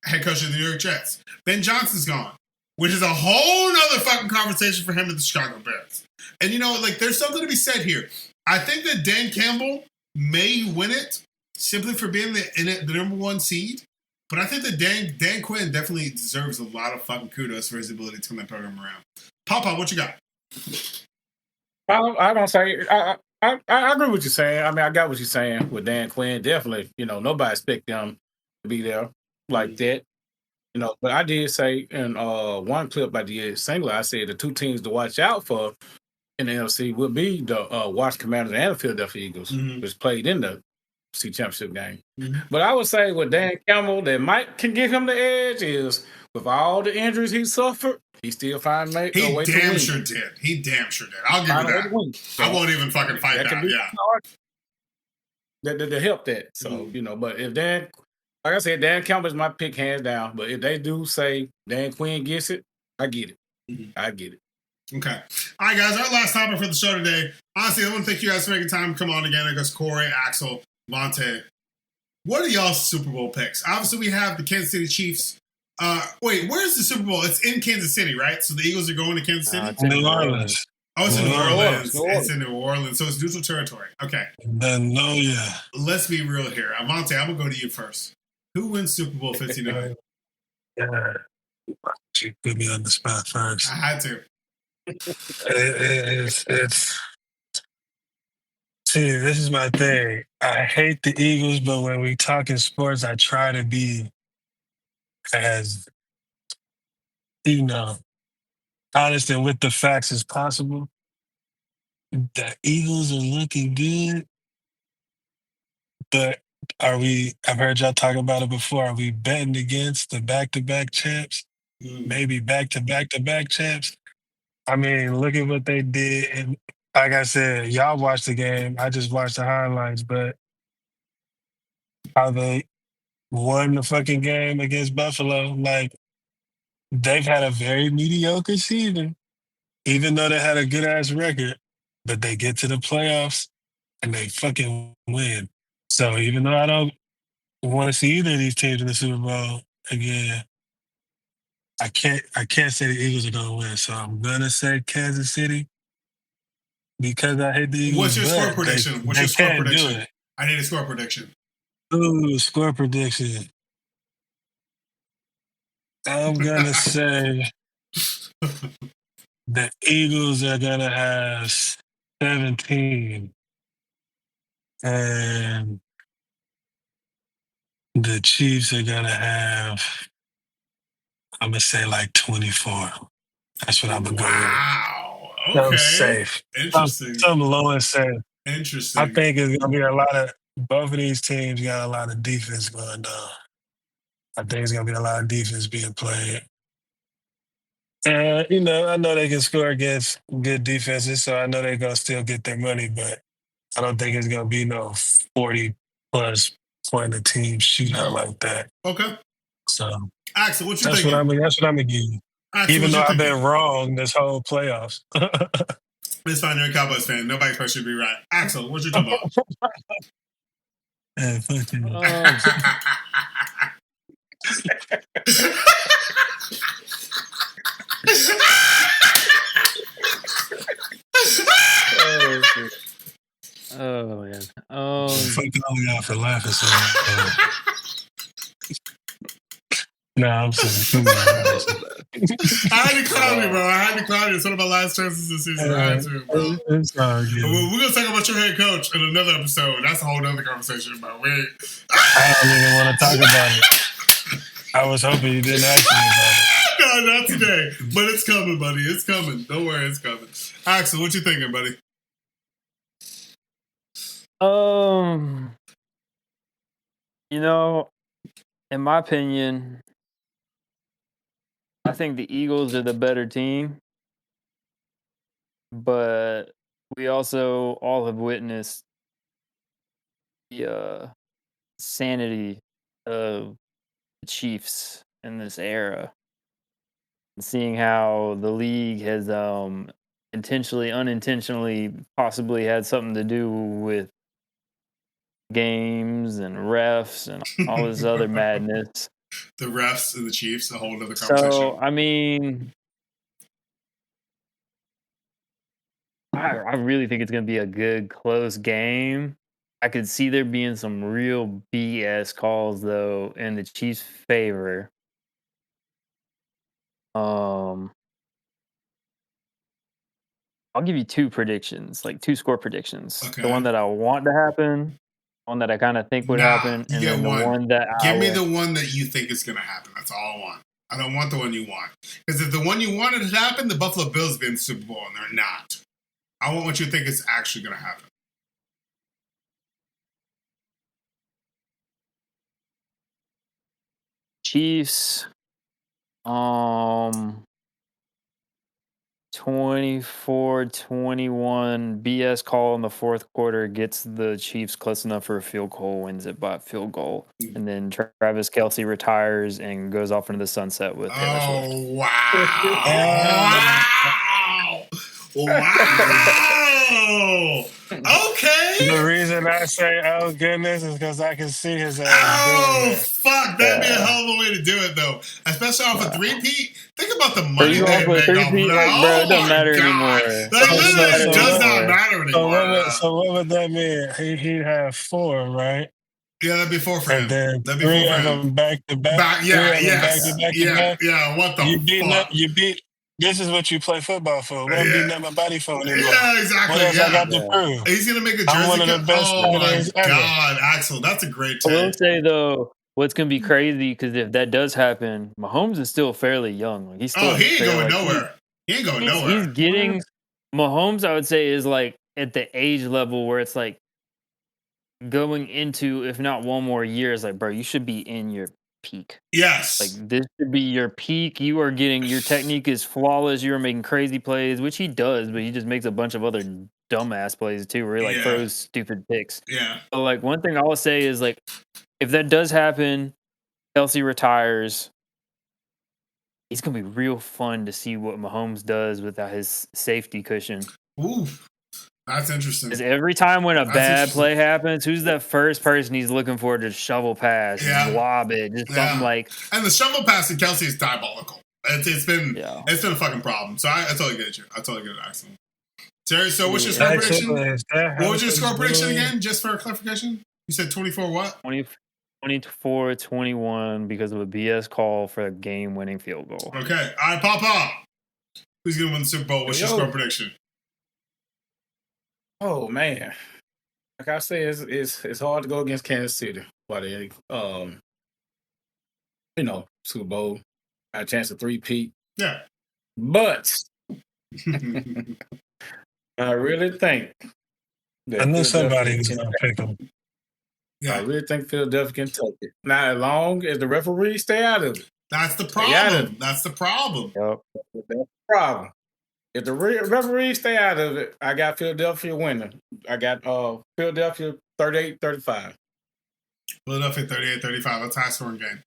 head coach of the New York Jets. Ben Johnson's gone, which is a whole nother fucking conversation for him and the Chicago Bears. And, there's something to be said here. I think that Dan Campbell may win it simply for being the number 1 seed. But I think that Dan Quinn definitely deserves a lot of fucking kudos for his ability to turn that program around. Papa, what you got? I don't say. I agree with what you're saying. I mean, I got what you're saying with Dan Quinn. Definitely, nobody expect them to be there like that. But I did say in one clip I did singular, I said the 2 teams to watch out for in the NFC would be the Washington Commanders and the Philadelphia Eagles, which played in the NFC Championship game. But I would say with Dan Campbell, that can give him the edge is with all the injuries he suffered, he still find a way to win. He damn sure did. I'll give you that. I won't even fucking fight that. Yeah. That help that. So, but if Dan, like I said, Dan Campbell is my pick hands down. But if they do say Dan Quinn gets it, I get it. I get it. Okay. All right, guys. Our last topic for the show today. Honestly, I want to thank you guys for making time to come on again. I guess Corey, Axel, Vontae. What are y'all's Super Bowl picks? Obviously, we have the Kansas City Chiefs. Wait, where's the Super Bowl? It's in Kansas City, right? So the Eagles are going to Kansas City? New Orleans. Oh, it's in New Orleans. It's in New Orleans. So it's neutral territory. Okay. Let's be real here. Avante, I'm going to go to you first. Who wins Super Bowl 59? You put me on the spot first. I had to. See, this is my thing. I hate the Eagles, but when we talk in sports, I try to be as, honest and with the facts as possible. The Eagles are looking good, but I've heard y'all talk about it before. Are we betting against the back-to-back champs? Maybe back-to-back champs? I mean, look at what they did. And like I said, y'all watched the game. I just watched the highlights, but how they won the fucking game against Buffalo, like, they've had a very mediocre season, even though they had a good-ass record, but they get to the playoffs and they fucking win. So even though I don't want to see either of these teams in the Super Bowl again, I can't say the Eagles are gonna win. So I'm gonna say Kansas City because I hate the Eagles. What's your score but prediction? They, What's your they score can't do prediction? it. I need a score prediction. Ooh, score prediction. I'm gonna say the Eagles are gonna have 17, and the Chiefs are gonna have, I'm gonna say like 24. That's what I'm gonna go with. Wow. I'm Okay. safe. Interesting. Some low and safe. Interesting. I think it's gonna be a lot of both of these teams got a lot of defense going on. I think it's gonna be a lot of defense being played. And I know they can score against good defenses, so I know they're gonna still get their money, but I don't think it's gonna be no 40 plus point a team shootout like that. Okay. So Axel, what you that's thinking? what I'm gonna give you. Axel, Even what though you I've thinking? been wrong this whole playoffs. It's fine. You're a Cowboys fan. Nobody expects you to be right. Axel, what you talking about? Yeah, fuck you. Oh man. Fuck all y'all for laughing so hard. Nah, I'm sorry. Come on. I had to clown you, bro. I had to clown you. It's one of my last chances this season. I had to, bro. It's all good. We're going to talk about your head coach in another episode. That's a whole other conversation, bro. I don't even want to talk about it. I was hoping you didn't ask me about it. No, not today. But it's coming, buddy. It's coming. Don't worry, it's coming. Axel, what you thinking, buddy? In my opinion, I think the Eagles are the better team, but we also all have witnessed the sanity of the Chiefs in this era. Seeing how the league has intentionally, unintentionally, possibly had something to do with games and refs and all this other madness. The refs and the Chiefs, a whole other conversation. So, I mean, I really think it's going to be a good, close game. I could see there being some real BS calls, though, in the Chiefs' favor. I'll give you two predictions, like two score predictions. Okay. The one that I want to happen, one that I kind of think would happen, and then the one that Give me the one that you think is going to happen. That's all I want. I don't want the one you want. Because if the one you wanted to happen, the Buffalo Bills be in the Super Bowl, and they're not. I want what you think is actually going to happen. Chiefs, 24-21 BS call in the fourth quarter gets the Chiefs close enough for a field goal, wins it by a field goal. And then Travis Kelce retires and goes off into the sunset with Taylor Swift. Oh, wow. Wow. Okay. The reason I say, oh, goodness, is because I can see his ass. Oh, fuck. That'd be a hell of a way to do it, though. Especially off a three-peat. Think about the money they make off of that. Bro, it doesn't matter anymore. It does not matter anymore. So what would that mean? He'd have 4, right? Yeah, that'd be 4 for him. And then that'd be 3 4 of for him. them back to back. Yeah. What the fuck? You beat. This is what you play football for. What I'm beating up my body for anymore. Yeah, exactly. What else I got to prove? He's going to make a jersey. I'm one of the best players ever. God, Axel, that's a great take. I will say, though, what's going to be crazy, because if that does happen, Mahomes is still fairly young. Like, he's still he ain't going nowhere. He ain't going nowhere. He's getting Mahomes, I would say, is like at the age level where it's like going into, if not one more year, is like, bro, you should be in your peak. Yes. Like, this should be your peak. You are getting, your technique is flawless. You are making crazy plays, which he does, but he just makes a bunch of other dumbass plays too, where he like throws stupid picks. Yeah. So like, one thing I will say is like, if that does happen, Kelsey retires, it's gonna be real fun to see what Mahomes does without his safety cushion. Ooh, that's interesting. Because every time when a bad play happens, who's the first person he's looking for to shovel pass, lob it, just something like. And the shovel pass in Kelsey is diabolical. It's been a fucking problem. So I totally get you. I totally get it. Excellent. Terry, so what's your score prediction? What was your score prediction again? Just for clarification, you said 24 what? 24-21 because of a BS call for a game-winning field goal. Okay. All right, Papa. Who's going to win the Super Bowl? What's your score prediction? Oh, man. Like I said, it's hard to go against Kansas City. But they, Super Bowl, got a chance to three-peat. Yeah. But I really think I knew somebody was going to pick them. Yeah. I really think Philadelphia can take it. Now, as long as the referees stay out of it. That's the problem. That's the problem. Yep. That's the problem. If the referees stay out of it, I got Philadelphia winning. I got Philadelphia 38-35. Philadelphia 38-35. That's a high-scoring game.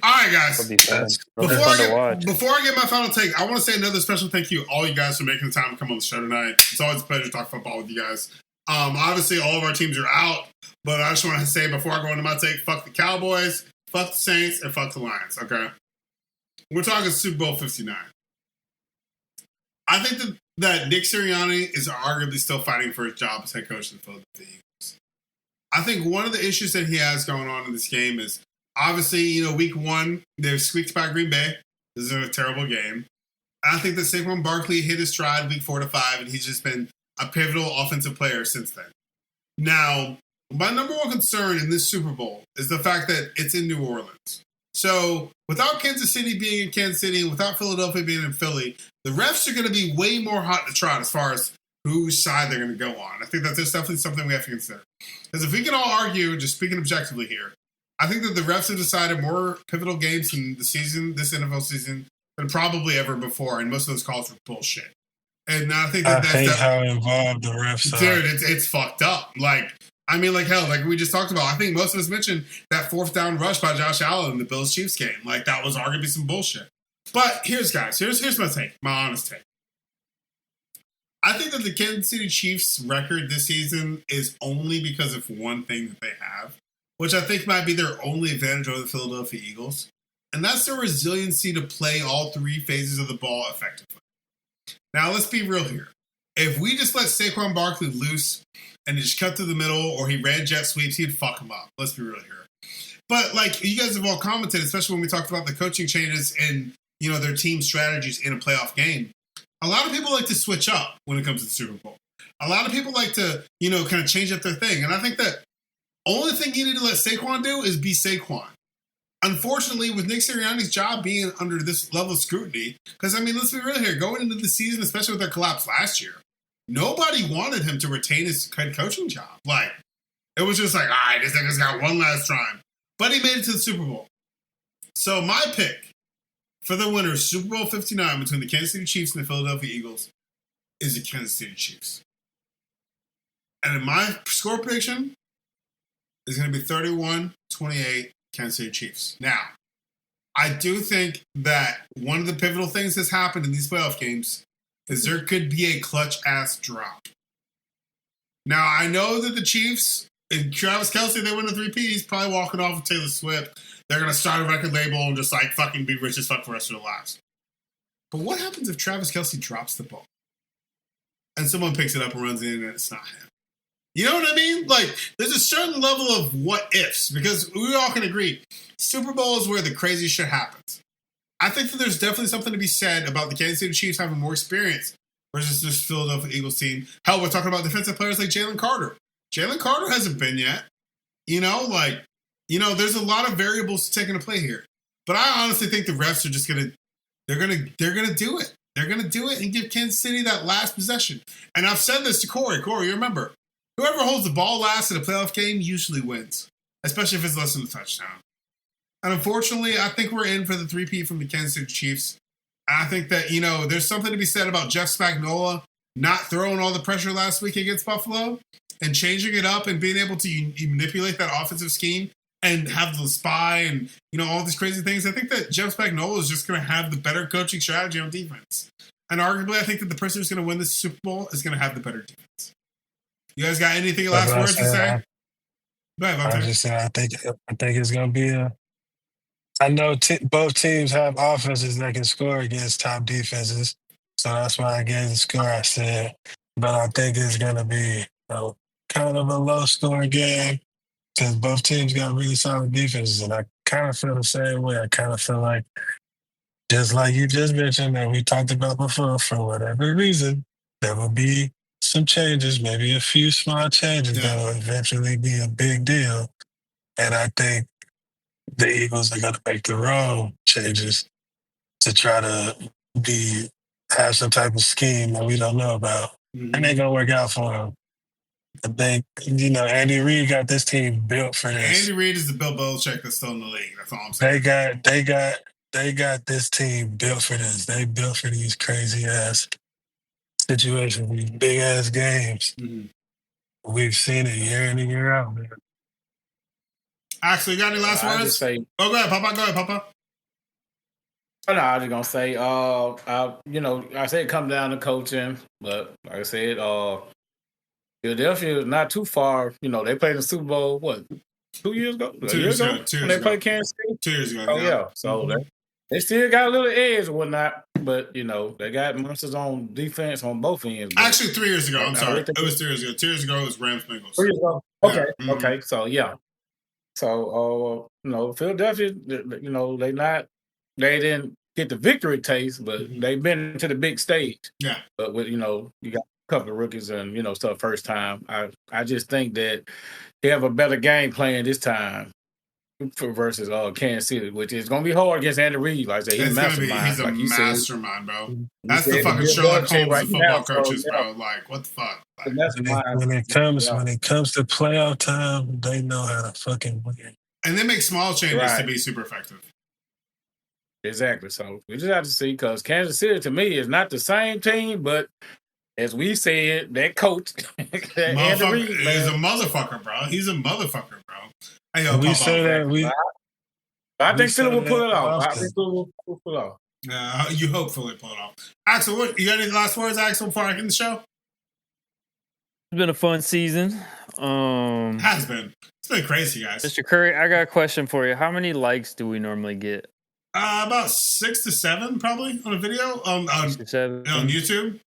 All right, guys. Before I get my final take, I want to say another special thank you to all you guys for making the time to come on the show tonight. It's always a pleasure to talk football with you guys. Obviously, all of our teams are out, but I just want to say before I go into my take, fuck the Cowboys, fuck the Saints, and fuck the Lions, okay? We're talking Super Bowl 59. I think that Nick Sirianni is arguably still fighting for his job as head coach of the Philadelphia Eagles. I think one of the issues that he has going on in this game is, obviously, week one, they squeaked by Green Bay. This is a terrible game. I think that Saquon Barkley hit his stride week 4 to 5, and he's just been a pivotal offensive player since then. Now, my number one concern in this Super Bowl is the fact that it's in New Orleans. So, without Kansas City being in Kansas City and without Philadelphia being in Philly, the refs are going to be way more hot to trot as far as whose side they're going to go on. I think that's definitely something we have to consider. Because if we can all argue, just speaking objectively here, I think that the refs have decided more pivotal games in the season, this NFL season, than probably ever before, and most of those calls were bullshit. And I think that's how involved the refs are. Dude, it's fucked up. Hell, like we just talked about, I think most of us mentioned that 4th down rush by Josh Allen in the Bills-Chiefs game. Like, that was arguably some bullshit. But here's my take, my honest take. I think that the Kansas City Chiefs record this season is only because of one thing that they have, which I think might be their only advantage over the Philadelphia Eagles, and that's their resiliency to play all 3 phases of the ball effectively. Now, let's be real here. If we just let Saquon Barkley loose and just cut to the middle, or he ran jet sweeps, he'd fuck him up. Let's be real here. But, you guys have all commented, especially when we talked about the coaching changes and, their team strategies in a playoff game. A lot of people like to switch up when it comes to the Super Bowl. A lot of people like to, kind of change up their thing. And I think that only thing you need to let Saquon do is be Saquon. Unfortunately, with Nick Sirianni's job being under this level of scrutiny, because, let's be real here, going into the season, especially with their collapse last year, nobody wanted him to retain his head coaching job. It was just like, all right, this nigga's got one last try. But he made it to the Super Bowl. So my pick for the winner, Super Bowl 59, between the Kansas City Chiefs and the Philadelphia Eagles, is the Kansas City Chiefs. And in my score prediction is going to be 31-28 Kansas City Chiefs. Now, I do think that one of the pivotal things that's happened in these playoff games is there could be a clutch-ass drop. Now, I know that the Chiefs and Travis Kelce, they win the 3P. He's probably walking off with Taylor Swift. They're going to start a record label and just fucking be rich as fuck for the rest of their lives. But what happens if Travis Kelce drops the ball and someone picks it up and runs in and it's not him? You know what I mean? There's a certain level of what ifs, because we all can agree Super Bowl is where the crazy shit happens. I think that there's definitely something to be said about the Kansas City Chiefs having more experience versus this Philadelphia Eagles team. Hell, we're talking about defensive players like Jalen Carter. Jalen Carter hasn't been yet. There's a lot of variables to take into play here. But I honestly think the refs are just they're gonna do it. They're gonna do it and give Kansas City that last possession. And I've said this to Corey. Corey, you remember, whoever holds the ball last in a playoff game usually wins, especially if it's less than a touchdown. And unfortunately, I think we're in for the 3-peat from the Kansas City Chiefs. I think that, there's something to be said about Jeff Spagnuolo not throwing all the pressure last week against Buffalo and changing it up and being able to manipulate that offensive scheme and have the spy and, all these crazy things. I think that Jeff Spagnuolo is just going to have the better coaching strategy on defense. And arguably, I think that the person who's going to win this Super Bowl is going to have the better defense. You guys got anything last words to say? Go ahead, I was just saying, I think it's going to be I know both teams have offenses that can score against top defenses, so that's why I gave the score I said. But I think it's going to be kind of a low-scoring game because both teams got really solid defenses, and I kind of feel the same way. I kind of feel like, just like you just mentioned that we talked about before, for whatever reason, there will be some changes, maybe a few small changes that will eventually be a big deal. And I think the Eagles are going to make the wrong changes to try to have some type of scheme that we don't know about. Mm-hmm. And they're going to work out for them. I think, Andy Reid got this team built for this. Andy Reid is the Bill Belichick that's still in the league. That's all I'm saying. They got this team built for this. They built for these crazy-ass situations, these big-ass games. Mm-hmm. We've seen it year in and year out, man. Axel, you got any last words? Go ahead, Papa. No, I was just going to say, I said it come down to coaching, but like I said, Philadelphia is not too far. They played in the Super Bowl, 2 years ago? 2 years ago. When they played Kansas City? 2 years ago. Oh, yeah. So they still got a little edge or whatnot, but, they got monsters on defense on both ends. Actually, 3 years ago. I'm sorry. It was 3 years ago. 2 years ago, it was Rams-Bengals. 3 years ago. Okay. Yeah. Okay. So, yeah. So, Philadelphia, they didn't get the victory taste, but they've been to the big stage. Yeah. But with, you got a couple of rookies and, stuff first time. I just think that they have a better game plan this time versus Kansas City, which is going to be hard against Andy Reid. Like I said, he's a mastermind. He's a mastermind, bro. That's the fucking Sherlock Holmes of football coaches, bro. Like, what the fuck? When it comes to playoff time, they know how to fucking win. And they make small changes to be super effective. Exactly. So we just have to see, because Kansas City, to me, is not the same team, but as we said, that coach, Andy Reid, is a motherfucker, bro. He's a motherfucker, bro. Hey, we say that I think Philly will pull it off. You hope Philly pull it off. Axel, you got any last words, Axel, before I get in the show? It's been a fun season. Has been. It's been crazy, guys. Mr. Curry, I got a question for you. How many likes do we normally get? About 6 to 7, probably, on a video on 6 to 7 on YouTube.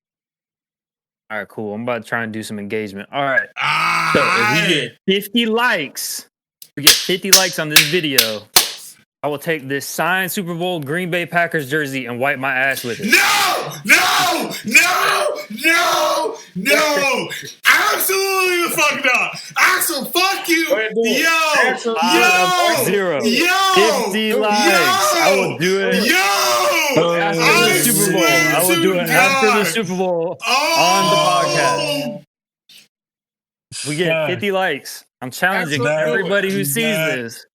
All right, cool. I'm about to try and do some engagement. All right. So if we get 50 likes, on this video, I will take this signed Super Bowl Green Bay Packers jersey and wipe my ass with it. No! Absolutely the fuck not! Axel, fuck you! Yo! 50 likes. I will do it. After the Super Bowl. I will do it after the Super Bowl on the podcast. We get 50 likes. I'm challenging everybody who sees this.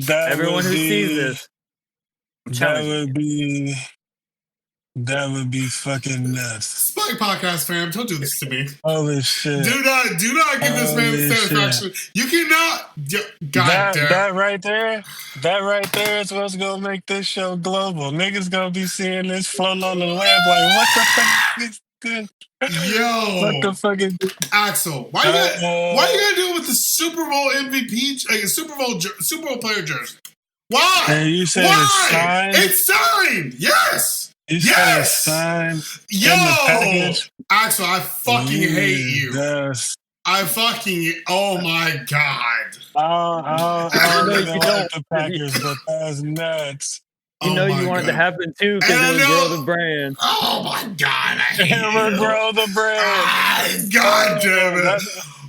Everyone who sees this. That would be fucking nuts. Spike Podcast fam, don't do this to me. Holy shit. Do not give this man the satisfaction. You cannot. God damn. That right there is what's going to make this show global. Niggas going to be seeing this floating on the web like, what the fuck is this? Yo. What the fuck is this? Axel, why you gotta do it with the Super Bowl MVP, like a Super Bowl player jersey? Why? And you said it's signed? It's signed! Yes! You said it's signed in the package? Axel, I fucking hate you. Yes. Oh my God. I don't know the Packers, but that's nuts. You want it to happen too, because it would grow the brand. Oh my God, I hate it would grow the brand. God damn it.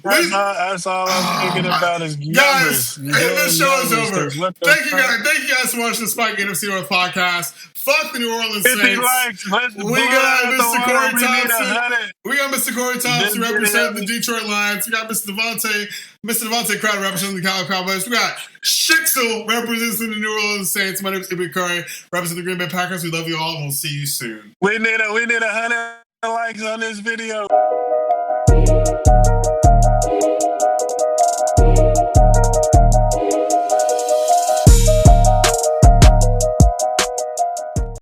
That's all I'm thinking about is guys. This show is over. Thank you fuck? guys for watching the Spike NFC North podcast. Fuck the New Orleans 50 Saints. likes. We got Mr. Corey Thompson. 100. We got Mr. Corey Thompson representing the Detroit Lions. We got Mr. Devontae Crowder representing the Cowboys. We got Shixel representing the New Orleans Saints. My name is Imorie Curry, representing the Green Bay Packers. We love you all, and we'll see you soon. We need 100 likes on this video.